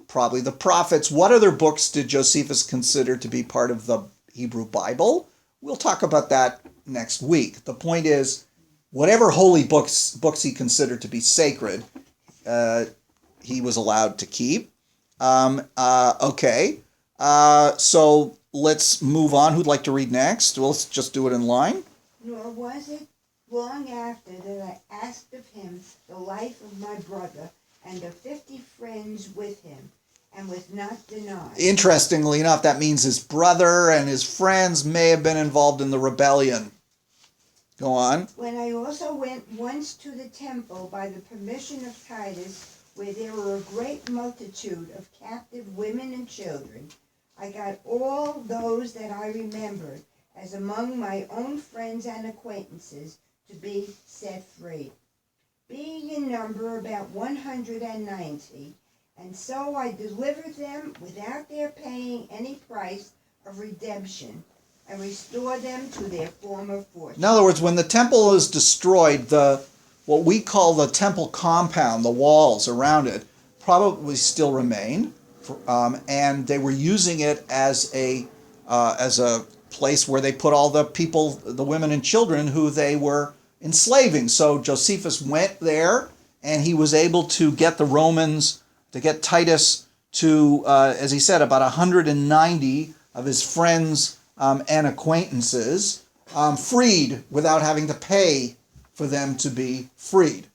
probably the prophets. What other books did Josephus consider to be part of the Hebrew Bible? We'll talk about that next week. The point is, whatever holy books he considered to be sacred, he was allowed to keep. Okay. So let's move on. Who'd like to read next? Well, let's just do it in line. Nor was it long after that I asked of him the life of my brother and of 50 friends with him, and was not denied. Interestingly enough, that means his brother and his friends may have been involved in the rebellion. Go on. When I also went once to the temple by the permission of Titus, where there were a great multitude of captive women and children, I got all those that I remembered, as among my own friends and acquaintances, to be set free, being in number about 190, and so I delivered them without their paying any price of redemption, and restored them to their former fortune. In other words, when the temple is destroyed, what we call the temple compound, the walls around it, probably still remain, and they were using it as a place where they put all the people, the women and children who they were enslaving. So Josephus went there, and he was able to get the Romans, to get Titus to, as he said, about 190 of his friends and acquaintances freed without having to pay for them to be freed.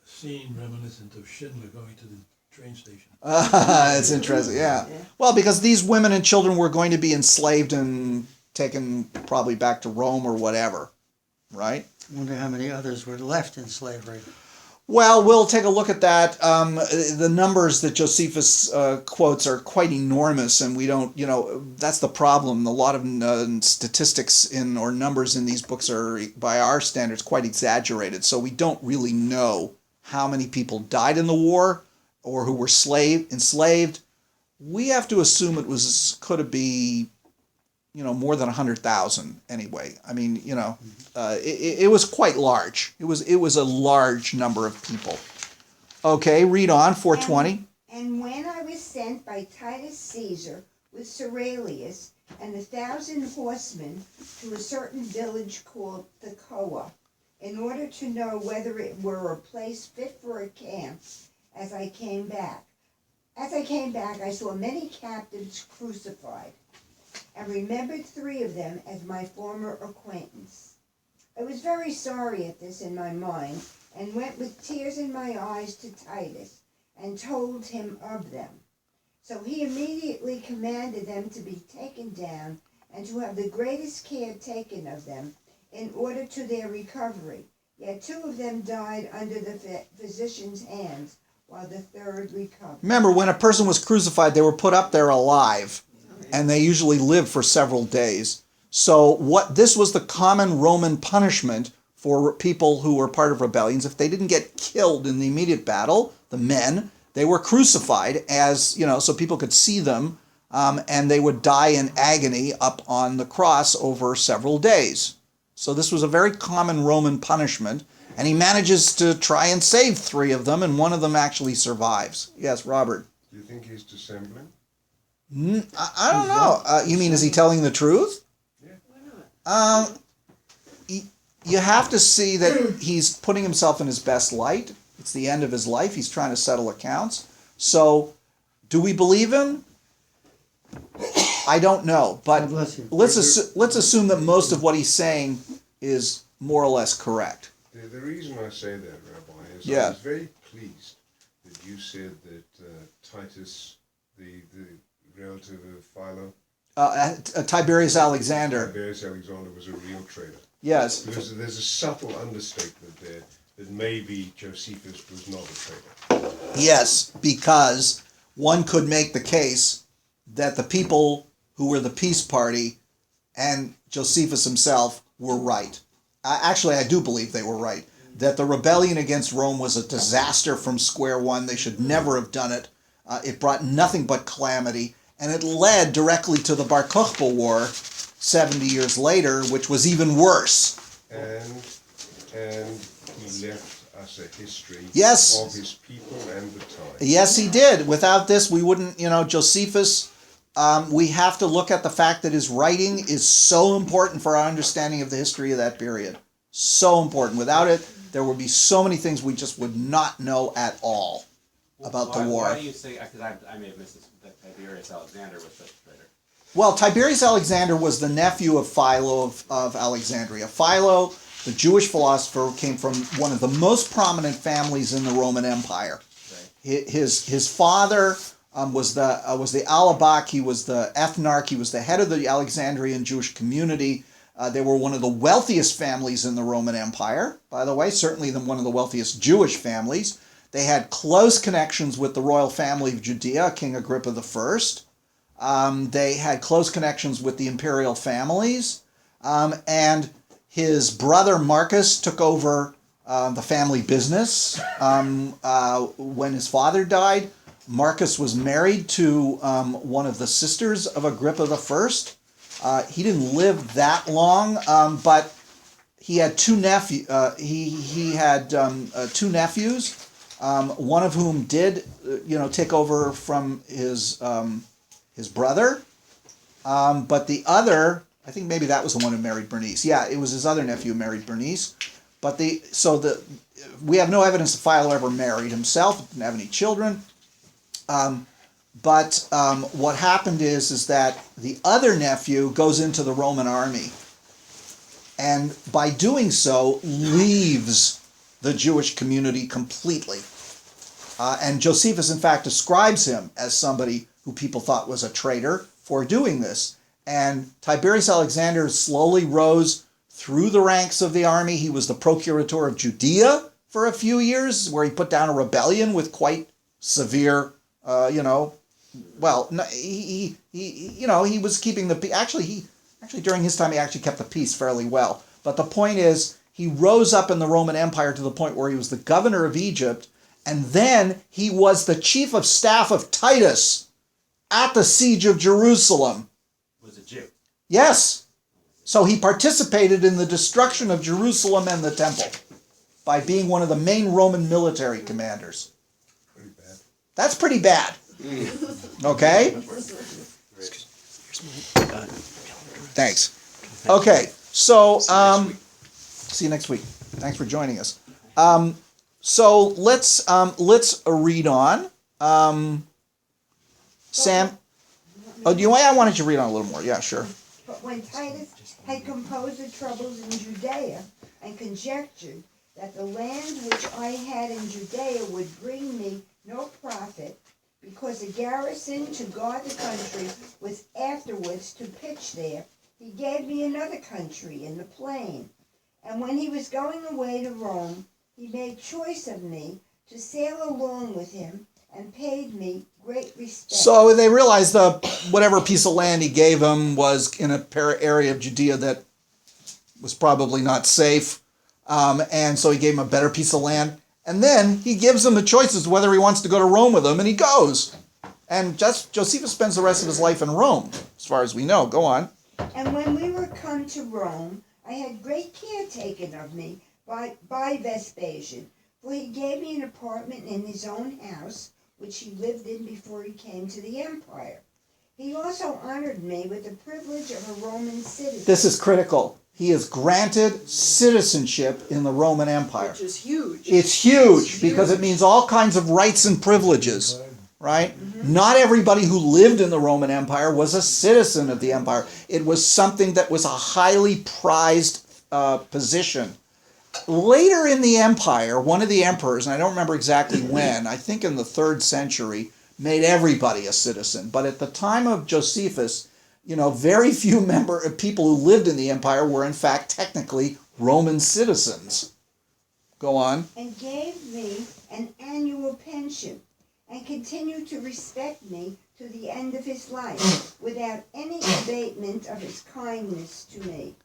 Scene reminiscent of Schindler going to the train station. It's interesting, yeah. Well, because these women and children were going to be enslaved and taken probably back to Rome or whatever, right? I wonder how many others were left in slavery. Well, we'll take a look at that. The numbers that Josephus quotes are quite enormous, and we don't, that's the problem. A lot of statistics or numbers in these books are, by our standards, quite exaggerated. So we don't really know how many people died in the war or who were enslaved. We have to assume could be, more than 100,000 anyway. I mean, it was quite large. It was a large number of people. Okay, read on, 420. And when I was sent by Titus Caesar with Ceralius and 1,000 horsemen to a certain village called Thecoa, in order to know whether it were a place fit for a camp, as I came back. I saw many captives crucified, and remembered 3 of them as my former acquaintance. I was very sorry at this in my mind, and went with tears in my eyes to Titus, and told him of them. So he immediately commanded them to be taken down, and to have the greatest care taken of them, in order to their recovery. Yet 2 of them died under the physician's hands, while the 3rd recovered. Remember, when a person was crucified, they were put up there alive, and they usually lived for several days. So this was the common Roman punishment for people who were part of rebellions. If they didn't get killed in the immediate battle, the men, they were crucified so people could see them, and they would die in agony up on the cross over several days. So this was a very common Roman punishment, and he manages to try and save 3 of them, and one of them actually survives. Yes, Robert. Do you think he's dissembling? I don't know. You mean, is he telling the truth? Yeah. Why not? You have to see that he's putting himself in his best light. It's the end of his life. He's trying to settle accounts. So, do we believe him? I don't know, but let's assume that most of what he's saying is more or less correct. The reason I say that, Rabbi, is Yeah. I was very pleased that you said that Titus, the relative of Philo, Tiberius Alexander. Tiberius Alexander was a real traitor. Yes. Because there's a subtle understatement there that maybe Josephus was not a traitor. Yes, because one could make the case that the people who were the peace party and Josephus himself were right. Actually, I do believe they were right. That the rebellion against Rome was a disaster from square one. They should never have done it. It brought nothing but calamity. And it led directly to the Bar Kokhba War 70 years later, which was even worse. And he left us a history Yes. of his people and the time. Yes, he did. Without this, we wouldn't, Josephus, we have to look at the fact that his writing is so important for our understanding of the history of that period. So important. Without it, there would be so many things we just would not know at all about the war. Why do you say, because I may have missed this, that Tiberius Alexander was such a traitor? Well, Tiberius Alexander was the nephew of Philo of Alexandria. Philo, the Jewish philosopher, came from one of the most prominent families in the Roman Empire. Right. His father was the Alabak. He was the ethnarch. He was the head of the Alexandrian Jewish community. They were one of the wealthiest families in the Roman Empire, by the way, certainly one of the wealthiest Jewish families. They had close connections with the royal family of Judea, King Agrippa I. They had close connections with the imperial families. And his brother Marcus took over the family business when his father died. Marcus was married to one of the sisters of Agrippa I. He didn't live that long, but he had 2 nephews. He had 2 nephews. One of whom did, take over from his brother, but the other, I think maybe that was the one who married Bernice. Yeah, it was his other nephew who married Bernice. But we have no evidence that Philo ever married himself. Didn't have any children. But what happened is that the other nephew goes into the Roman army, and by doing so leaves the Jewish community completely. And Josephus, in fact, describes him as somebody who people thought was a traitor for doing this. And Tiberius Alexander slowly rose through the ranks of the army. He was the procurator of Judea for a few years, where he put down a rebellion with quite severe, well, no, he was keeping the actually during his time he actually kept the peace fairly well. But the point is, he rose up in the Roman Empire to the point where he was the governor of Egypt, and then he was the chief of staff of Titus at the siege of Jerusalem. Was a Jew. Yes. So he participated in the destruction of Jerusalem and the temple by being one of the main Roman military commanders. Pretty bad. That's pretty bad. Okay? Thanks. Okay, so see you next week. Thanks for joining us. So let's read on. Sam, I wanted you to read on a little more. Yeah, sure. But when Titus had composed the troubles in Judea and conjectured that the land which I had in Judea would bring me no profit, because a garrison to guard the country was afterwards to pitch there, he gave me another country in the plain. And when he was going away to Rome, he made choice of me to sail along with him and paid me great respect. So they realized whatever piece of land he gave them was in a area of Judea that was probably not safe. And so he gave him a better piece of land. And then he gives him the choices whether he wants to go to Rome with him, and he goes. And Josephus spends the rest of his life in Rome, as far as we know. Go on. And when we were come to Rome, I had great care taken of me by Vespasian, for he gave me an apartment in his own house, which he lived in before he came to the empire. He also honored me with the privilege of a Roman citizen. This is critical. He is granted citizenship in the Roman Empire. Which is huge. It's huge because it means all kinds of rights and privileges, right? Mm-hmm. Not everybody who lived in the Roman Empire was a citizen of the empire. It was something that was a highly prized position. Later in the empire, one of the emperors, and I don't remember exactly when, I think in the 3rd century, made everybody a citizen. But at the time of Josephus, very few people who lived in the empire were in fact technically Roman citizens. Go on. And gave me an annual pension, and continued to respect me to the end of his life, without any abatement of his kindness to me,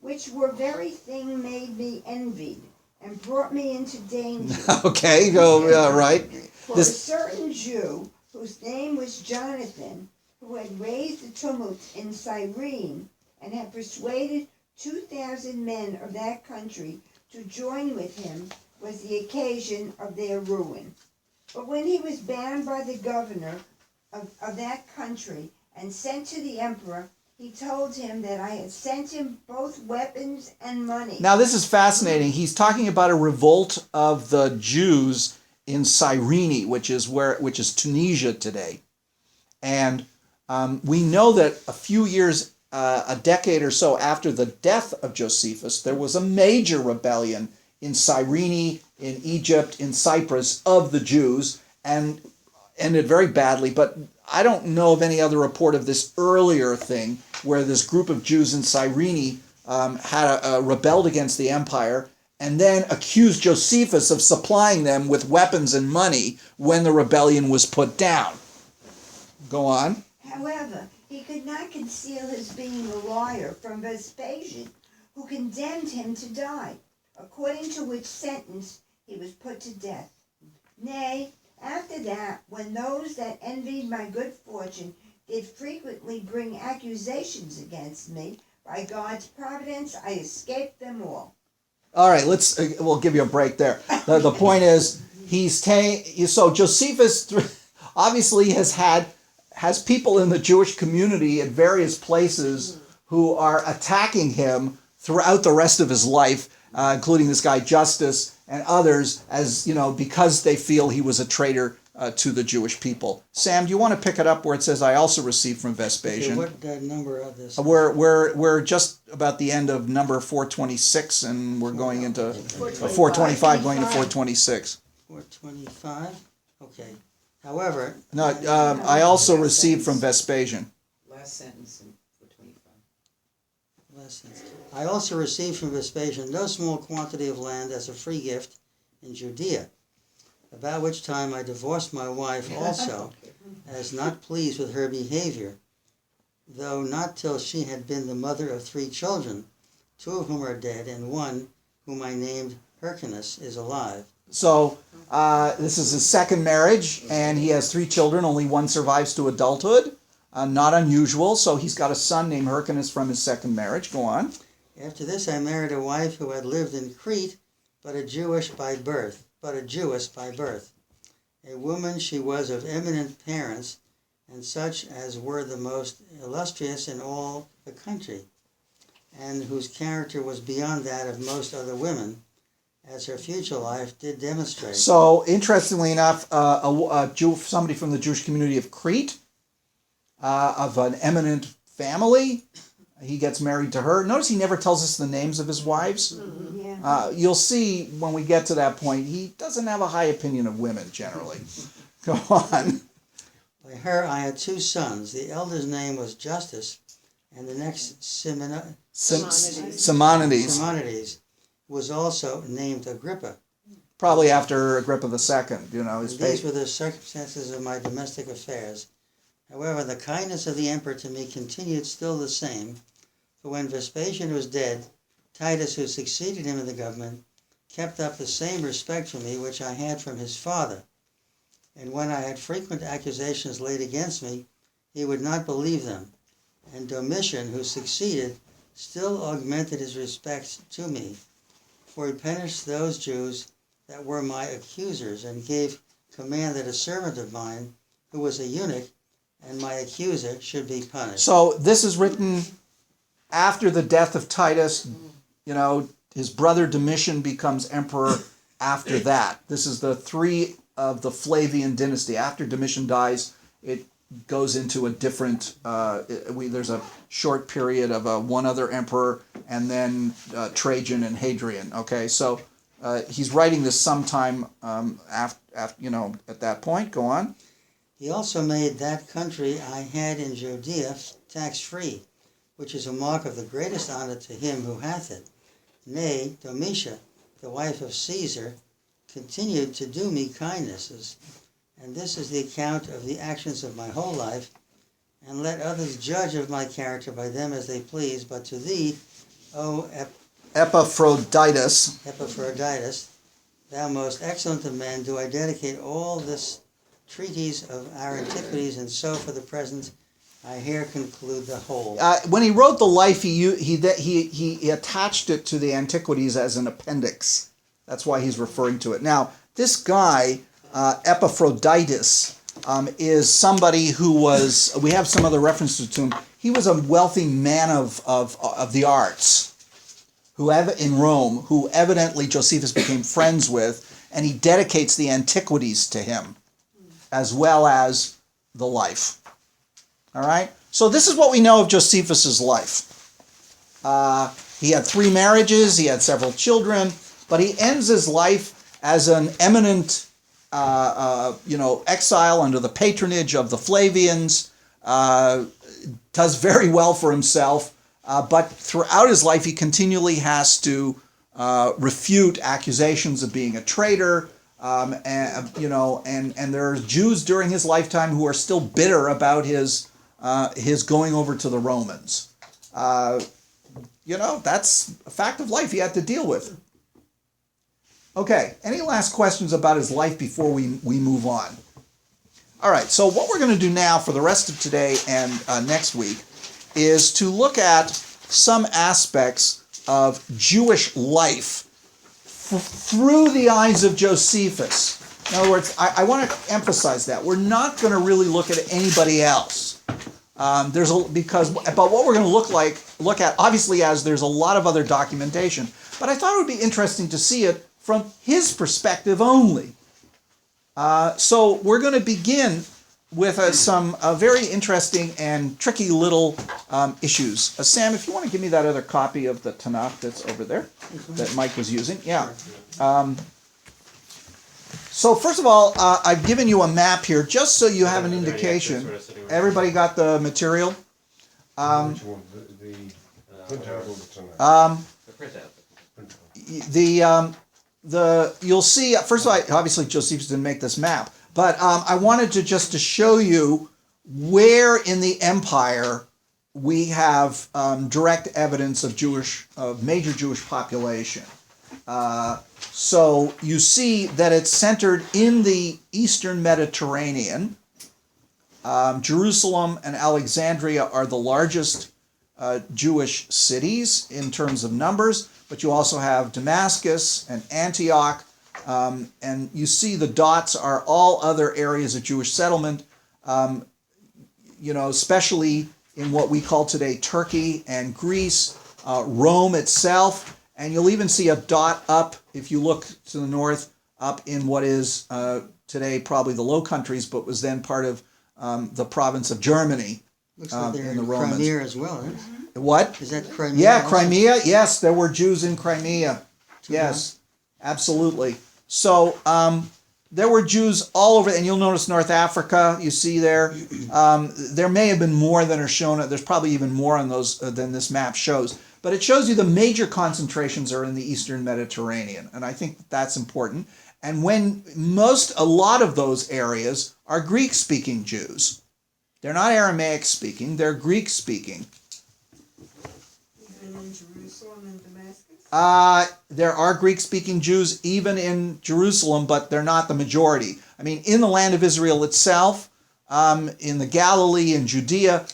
which were very thing made me envied, and brought me into danger. Okay, go right. For a certain Jew, whose name was Jonathan, who had raised the tumult in Cyrene, and had persuaded 2,000 men of that country to join with him, was the occasion of their ruin. But when he was bound by the governor of that country and sent to the emperor, he told him that I had sent him both weapons and money. Now this is fascinating. He's talking about a revolt of the Jews in Cyrene, which is Tunisia today. And we know that a few years, a decade or so after the death of Josephus, there was a major rebellion in Cyrene, in Egypt, in Cyprus of the Jews, and ended very badly. But I don't know of any other report of this earlier thing where this group of Jews in Cyrene had rebelled against the empire and then accused Josephus of supplying them with weapons and money when the rebellion was put down. Go on. However, he could not conceal his being a liar from Vespasian, who condemned him to die, according to which sentence he was put to death. Nay, after that, when those that envied my good fortune did frequently bring accusations against me, by God's providence I escaped them all. All right, we'll give you a break there. The point is, so Josephus obviously has people in the Jewish community at various places who are attacking him throughout the rest of his life, including this guy Justus and others, as because they feel he was a traitor to the Jewish people. Sam, do you want to pick it up where it says, "I also received from Vespasian"? Okay, what number of this? We're just about the end of number 426, and we're going into 425, going to 426. 425. Okay. However, No, I also received from Vespasian. Last sentence in 425. I also received from Vespasian no small quantity of land as a free gift, in Judea, about which time I divorced my wife also, as not pleased with her behavior, though not till she had been the mother of 3 children, 2 of whom are dead, and one, whom I named Hyrcanus, is alive. So this is his second marriage, and he has 3 children. Only one survives to adulthood. Not unusual. So he's got a son named Hyrcanus from his second marriage. Go on. After this I married a wife who had lived in Crete, but a Jewess by birth. A woman she was of eminent parents, and such as were the most illustrious in all the country, and whose character was beyond that of most other women, as her future life did demonstrate. So, interestingly enough, somebody from the Jewish community of Crete, of an eminent family, he gets married to her. Notice he never tells us the names of his wives. Yeah. You'll see when we get to that point, he doesn't have a high opinion of women generally. Go on. By her I had 2 sons. The elder's name was Justus, and the next Simonides was also named Agrippa. Probably after Agrippa II, you know. These were the circumstances of my domestic affairs. However, the kindness of the emperor to me continued still the same, for when Vespasian was dead, Titus, who succeeded him in the government, kept up the same respect for me which I had from his father. And when I had frequent accusations laid against me, he would not believe them. And Domitian, who succeeded, still augmented his respect to me, for he punished those Jews that were my accusers, and gave command that a servant of mine, who was a eunuch, and my accuser, should be punished. So this is written after the death of Titus. You know, his brother Domitian becomes emperor after that. This is the 3 of the Flavian dynasty. After Domitian dies, it goes into a different, there's a short period of one other emperor, and then Trajan and Hadrian. Okay, so he's writing this sometime after, at that point. Go on. He also made that country I had in Judea tax-free, which is a mark of the greatest honor to him who hath it. Nay, Domitia, the wife of Caesar, continued to do me kindnesses, and this is the account of the actions of my whole life, and let others judge of my character by them as they please, but to thee, O Epaphroditus, thou most excellent of men, do I dedicate all this treatise of our antiquities, and so for the present I here conclude the whole. When he wrote the life, he attached it to the Antiquities as an appendix. That's why he's referring to it. Now, this guy, Epaphroditus, is somebody who was, we have some other references to him, he was a wealthy man of the arts in Rome, who evidently Josephus became friends with, and he dedicates the Antiquities to him, as well as the life. All right? So this is what we know of Josephus's life. He had 3 marriages, he had several children, but he ends his life as an eminent exile under the patronage of the Flavians, does very well for himself, but throughout his life he continually has to refute accusations of being a traitor, and there are Jews during his lifetime who are still bitter about his going over to the Romans. That's a fact of life he had to deal with. Okay, any last questions about his life before we move on? All right, so what we're going to do now for the rest of today and next week is to look at some aspects of Jewish life through the eyes of Josephus. In other words, I want to emphasize that. We're not going to really look at anybody else. But what we're going to look at, obviously, as there's a lot of other documentation, but I thought it would be interesting to see it from his perspective only. So we're going to begin with some very interesting and tricky little issues. Sam, if you want to give me that other copy of the Tanakh that's over there that Mike was using. Yeah. So first of all, I've given you a map here just so you have an indication. Everybody got the material? Which one? The printout or the Tanakh? The printout. you'll see, first of all, obviously Josephus didn't make this map, but I wanted to show you where in the empire we have direct evidence of major Jewish population. So you see that it's centered in the Eastern Mediterranean. Jerusalem and Alexandria are the largest Jewish cities in terms of numbers, but you also have Damascus and Antioch, and you see the dots are all other areas of Jewish settlement, especially in what we call today Turkey and Greece, Rome itself, and you'll even see a dot up, if you look to the north, up in what is today probably the Low Countries, but was then part of the province of Germany. Looks like they're in the in Romans. Crimea as well, right? What? Is that Crimea? Yeah, also? Crimea. Yes, there were Jews in Crimea. Yes, absolutely. So there were Jews all over, and you'll notice North Africa. You see there. There may have been more than are shown. There's probably even more on those than this map shows. But it shows you the major concentrations are in the Eastern Mediterranean, and I think that's important. And when a lot of those areas are Greek-speaking Jews. They're not Aramaic-speaking, they're Greek-speaking. Even in Jerusalem and Damascus? There are Greek-speaking Jews even in Jerusalem, but they're not the majority. I mean, in the land of Israel itself, in the Galilee and Judea,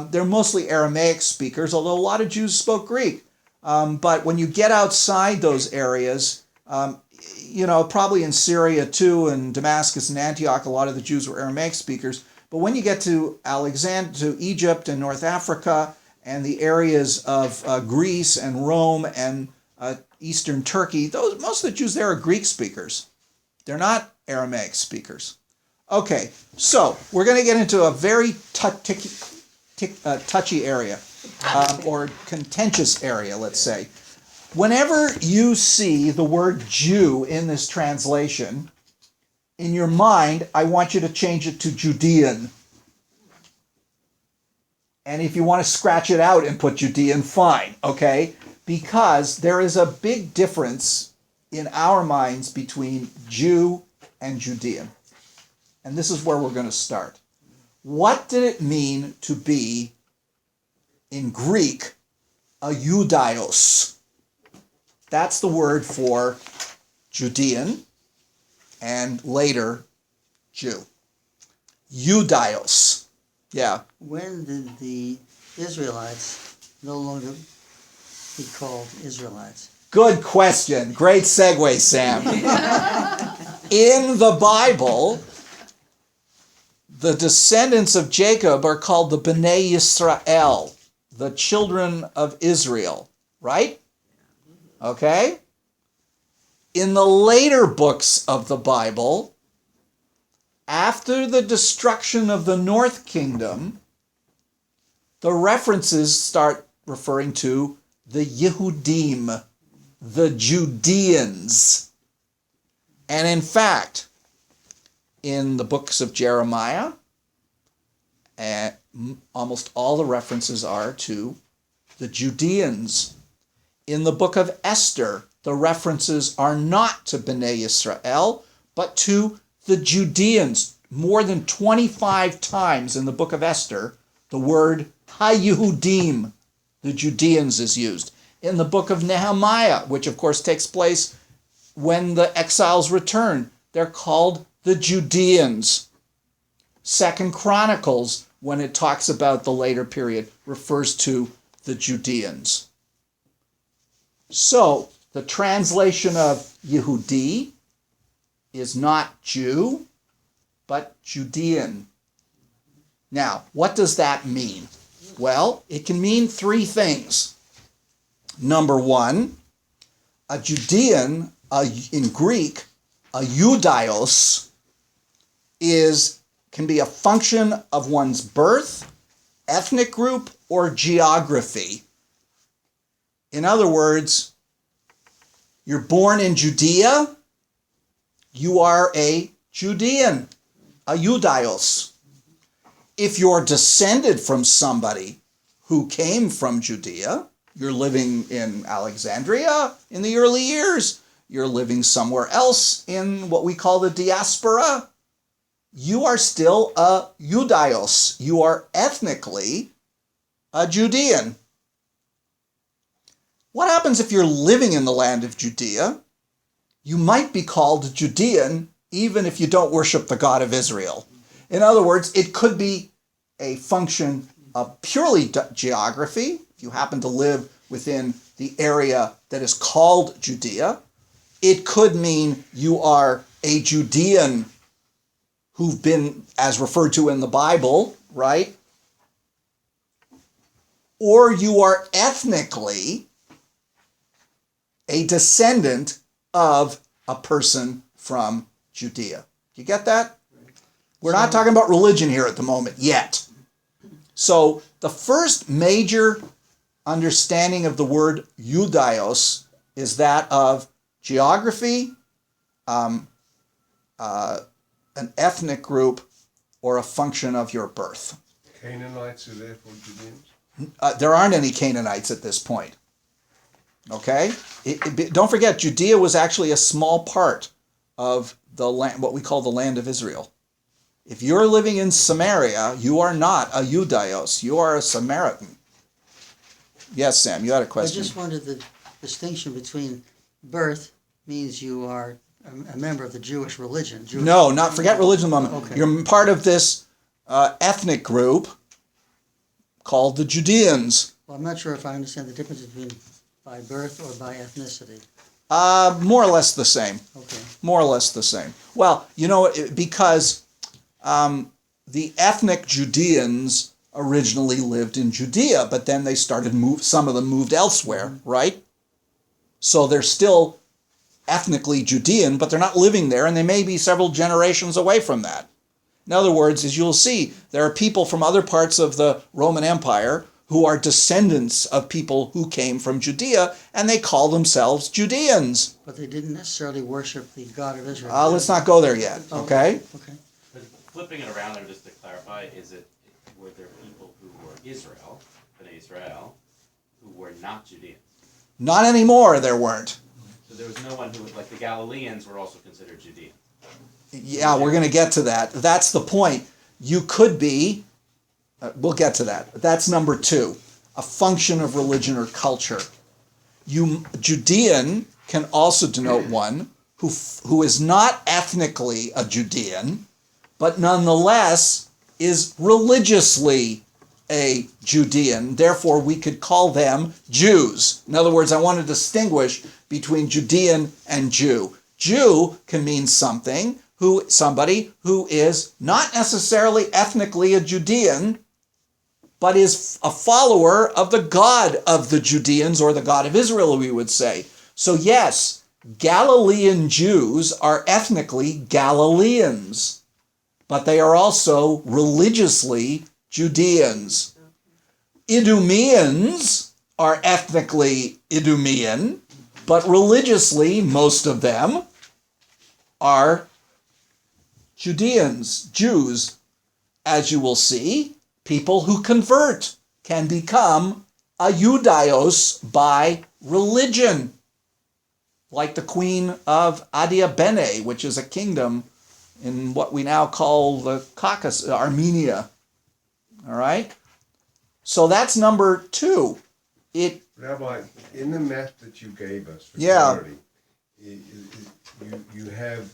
they're mostly Aramaic speakers, although a lot of Jews spoke Greek. But when you get outside those areas, probably in Syria too, and Damascus and Antioch, a lot of the Jews were Aramaic speakers. But when you get to to Egypt and North Africa and the areas of Greece and Rome and Eastern Turkey, most of the Jews there are Greek speakers. They're not Aramaic speakers. Okay, so we're going to get into a very touchy area, or contentious area, let's say. Whenever you see the word Jew in this translation, in your mind, I want you to change it to Judean. And if you want to scratch it out and put Judean, fine, okay? Because there is a big difference in our minds between Jew and Judean. And this is where we're going to start. What did it mean to be, in Greek, a Judaios? That's the word for Judean and later Jew. Judaios. Yeah. When did the Israelites no longer be called Israelites? Good question. Great segue, Sam. In the Bible, the descendants of Jacob are called the Bnei Yisrael, the children of Israel, right? Okay? In the later books of the Bible, after the destruction of the North Kingdom, the references start referring to the Yehudim, the Judeans. And in fact, in the books of Jeremiah, almost all the references are to the Judeans. In the book of Esther, the references are not to Bnei Yisrael, but to the Judeans. More than 25 times in the book of Esther, the word Ha-Yehudim, the Judeans, is used. In the book of Nehemiah, which of course takes place when the exiles return, they're called the Judeans. 2 Chronicles, when it talks about the later period, refers to the Judeans. So, the translation of Yehudi is not Jew, but Judean. Now, what does that mean? Well, it can mean three things. Number one, a Judean, in Greek, a Judaios, can be a function of one's birth, ethnic group, or geography. In other words, you're born in Judea, you are a Judean, a Judaios. If you're descended from somebody who came from Judea, you're living in Alexandria in the early years, you're living somewhere else in what we call the diaspora, you are still a Judaios. You are ethnically a Judean. What happens if you're living in the land of Judea? You might be called Judean even if you don't worship the God of Israel. In other words, it could be a function of purely geography. If you happen to live within the area that is called Judea, it could mean you are a Judean who've been, as referred to in the Bible, right? Or you are ethnically a descendant of a person from Judea. You get that? We're not talking about religion here at the moment yet. So the first major understanding of the word Judaios is that of geography, an ethnic group, or a function of your birth. Canaanites are therefore Judeans? There aren't any Canaanites at this point. Okay? Don't forget, Judea was actually a small part of the land, what we call the land of Israel. If you're living in Samaria, you are not a Judaios. You are a Samaritan. Yes, Sam, you had a question. I just wondered the distinction between birth means you are a member of the Jewish religion. No, not forget religion a moment. Okay. You're part of this ethnic group called the Judeans. Well, I'm not sure if I understand the difference between by birth or by ethnicity. More or less the same. Okay. More or less the same. Well, you know, because the ethnic Judeans originally lived in Judea, but then they started some of them moved elsewhere, right? So they're still ethnically Judean, but they're not living there, and they may be several generations away from that. In other words, as you'll see, there are people from other parts of the Roman Empire who are descendants of people who came from Judea, and they call themselves Judeans. But they didn't necessarily worship the God of Israel. Let's not go there yet, okay? Okay. But flipping it around there, just to clarify, were there people who were Israel, who were not Judeans? Not anymore, there weren't. So there was no one who was, like the Galileans were also considered Judeans. Yeah, we're going to get to that. That's the point. You could be, we'll get to that. That's number 2, a function of religion or culture. Judean can also denote one who is not ethnically a Judean, but nonetheless is religiously a Judean. Therefore, we could call them Jews. In other words, I want to distinguish between Judean and Jew. Jew can mean somebody who is not necessarily ethnically a Judean, but is a follower of the God of the Judeans, or the God of Israel, we would say. So yes, Galilean Jews are ethnically Galileans, but they are also religiously Judeans. Idumeans are ethnically Idumean, but religiously, most of them are Judeans, Jews. As you will see, people who convert can become a Judaios by religion, like the queen of Adiabene, which is a kingdom in what we now call the Caucasus, Armenia. All right? So that's number 2. Rabbi, in the map that you gave us for Yeah. clarity, you have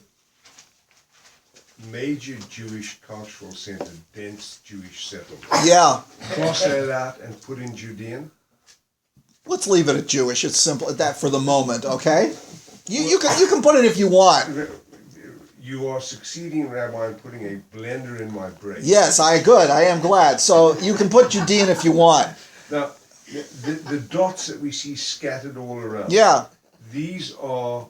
major Jewish cultural center, dense Jewish settlement. Yeah. Cross that out and put in Judean. Let's leave it at Jewish. It's simple at that for the moment, okay? You can put it if you want. You are succeeding, Rabbi, in putting a blender in my brain. Yes, I am glad. So you can put Judean if you want. Now, the dots that we see scattered all around. Yeah. These are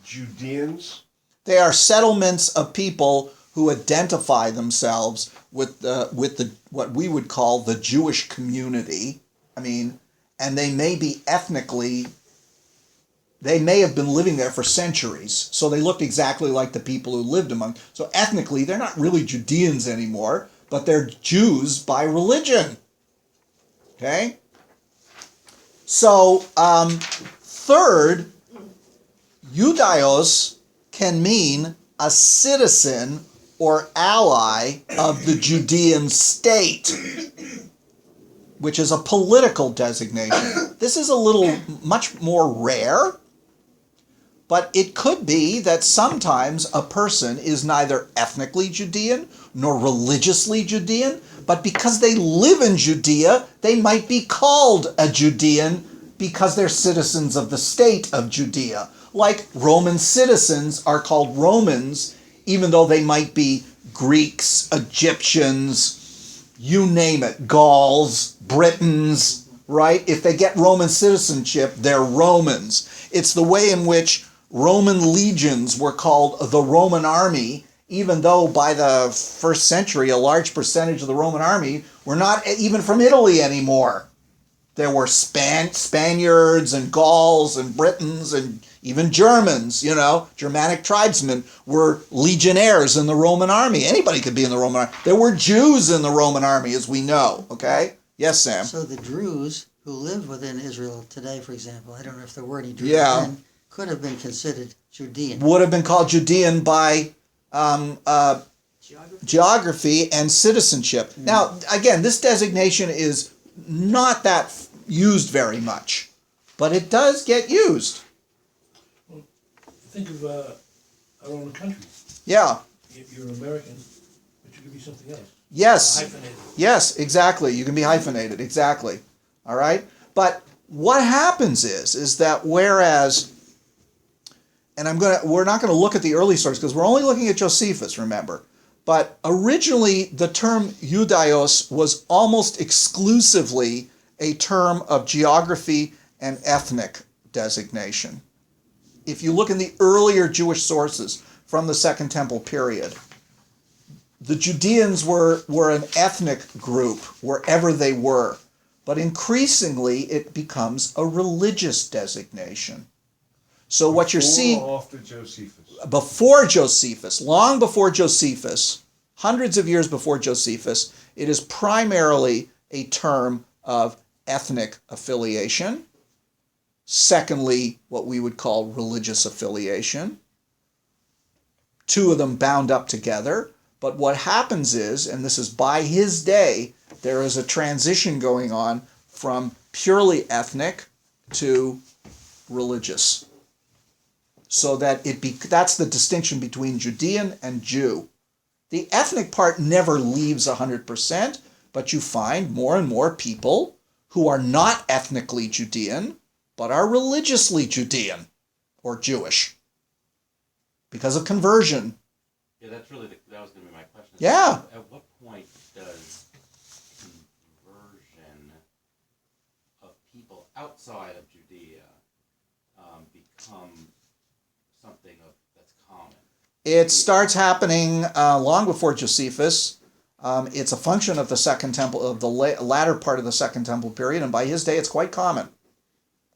Judeans. They are settlements of people who identify themselves with the what we would call the Jewish community. I mean, and they may be ethnically, they may have been living there for centuries, so they looked exactly like the people who lived among. So ethnically, they're not really Judeans anymore, but they're Jews by religion. Okay? So, third, Judaios can mean a citizen or ally of the Judean state, which is a political designation. This is a little much more rare, but it could be that sometimes a person is neither ethnically Judean nor religiously Judean, but because they live in Judea, they might be called a Judean because they're citizens of the state of Judea. Like Roman citizens are called Romans, even though they might be Greeks, Egyptians, you name it, Gauls, Britons, right? If they get Roman citizenship, they're Romans. It's the way in which Roman legions were called the Roman army, even though by the first century, a large percentage of the Roman army were not even from Italy anymore. There were Spaniards and Gauls and Britons and even Germans, Germanic tribesmen were legionnaires in the Roman army. Anybody could be in the Roman army. There were Jews in the Roman army, as we know, okay? Yes, Sam? So the Druze who lived within Israel today, for example, I don't know if the word he drew then, could have been considered Judean. Would have been called Judean by geography and citizenship. Mm-hmm. Now, again, this designation is not that used very much, but it does get used. Well, think of our own country. Yeah. You're American, but you could be something else. Yes. Hyphenated. Yes, exactly. You can be hyphenated. Exactly. All right. But what happens is that whereas, and we're not going to look at the early sources because we're only looking at Josephus, remember. But originally, the term Judaios was almost exclusively a term of geography and ethnic designation. If you look in the earlier Jewish sources from the Second Temple period, the Judeans were an ethnic group wherever they were, but increasingly it becomes a religious designation. So what you're seeing after Josephus, before Josephus, long before Josephus, hundreds of years before Josephus, it is primarily a term of ethnic affiliation. Secondly, what we would call religious affiliation. Two of them bound up together. But what happens is, and this is by his day, there is a transition going on from purely ethnic to religious. So that that's the distinction between Judean and Jew. The ethnic part never leaves 100%, but you find more and more people who are not ethnically Judean, but are religiously Judean or Jewish because of conversion. Yeah, that was going to be my question. Yeah. At what point does conversion of people outside of Judea become something that's common? It starts happening long before Josephus. It's a function of the Second Temple, of the latter part of the Second Temple period, and by his day, it's quite common.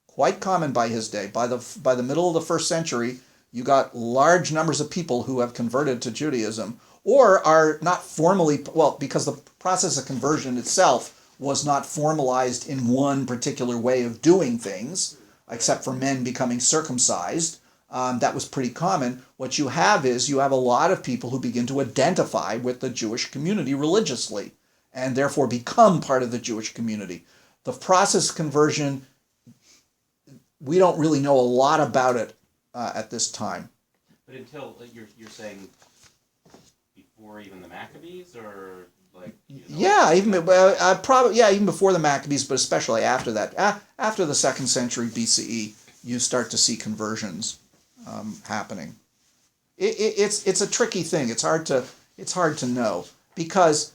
Quite common by his day. By the middle of the first century, you got large numbers of people who have converted to Judaism, or are not formally, well, because the process of conversion itself was not formalized in one particular way of doing things, except for men becoming circumcised. That was pretty common. What you have a lot of people who begin to identify with the Jewish community religiously and therefore become part of the Jewish community. The process of conversion, we don't really know a lot about it at this time. But until you're saying before even the Maccabees, or like yeah, even even before the Maccabees, but especially after that, after the 2nd century BCE, you start to see conversions happening. It's a tricky thing. It's hard to know because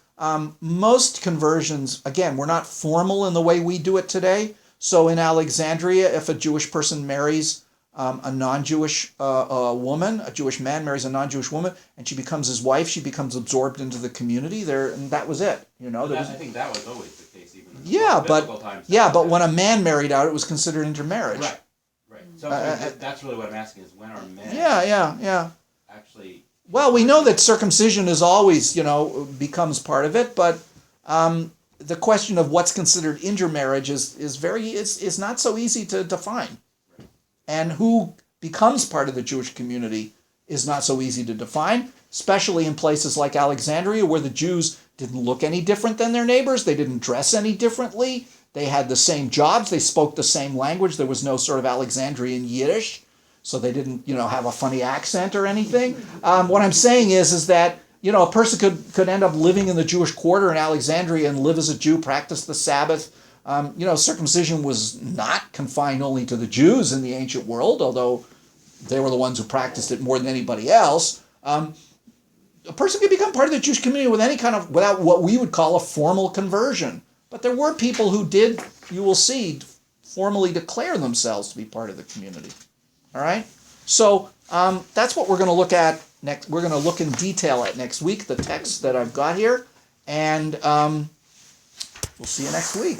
most conversions, again, were not formal in the way we do it today. So in Alexandria, if a Jewish person marries a non-Jewish woman, a Jewish man marries a non-Jewish woman, and she becomes his wife, she becomes absorbed into the community there, and that was it. I think that was always the case, even in biblical times. Yeah, but when a man married out, it was considered intermarriage. Right. So that's really what I'm asking is when are men? Yeah. Actually. Well, we know that circumcision is always, becomes part of it, but the question of what's considered intermarriage is not so easy to define. And who becomes part of the Jewish community is not so easy to define, especially in places like Alexandria, where the Jews didn't look any different than their neighbors. They didn't dress any differently. They had the same jobs. They spoke the same language. There was no sort of Alexandrian Yiddish, so they didn't, have a funny accent or anything. What I'm saying is that, a person could end up living in the Jewish quarter in Alexandria and live as a Jew, practice the Sabbath. Circumcision was not confined only to the Jews in the ancient world, although they were the ones who practiced it more than anybody else. A person could become part of the Jewish community without what we would call a formal conversion. But there were people who did, you will see, formally declare themselves to be part of the community. All right? So that's what we're going to look at next. We're going to look in detail at next week, the text that I've got here. And we'll see you next week.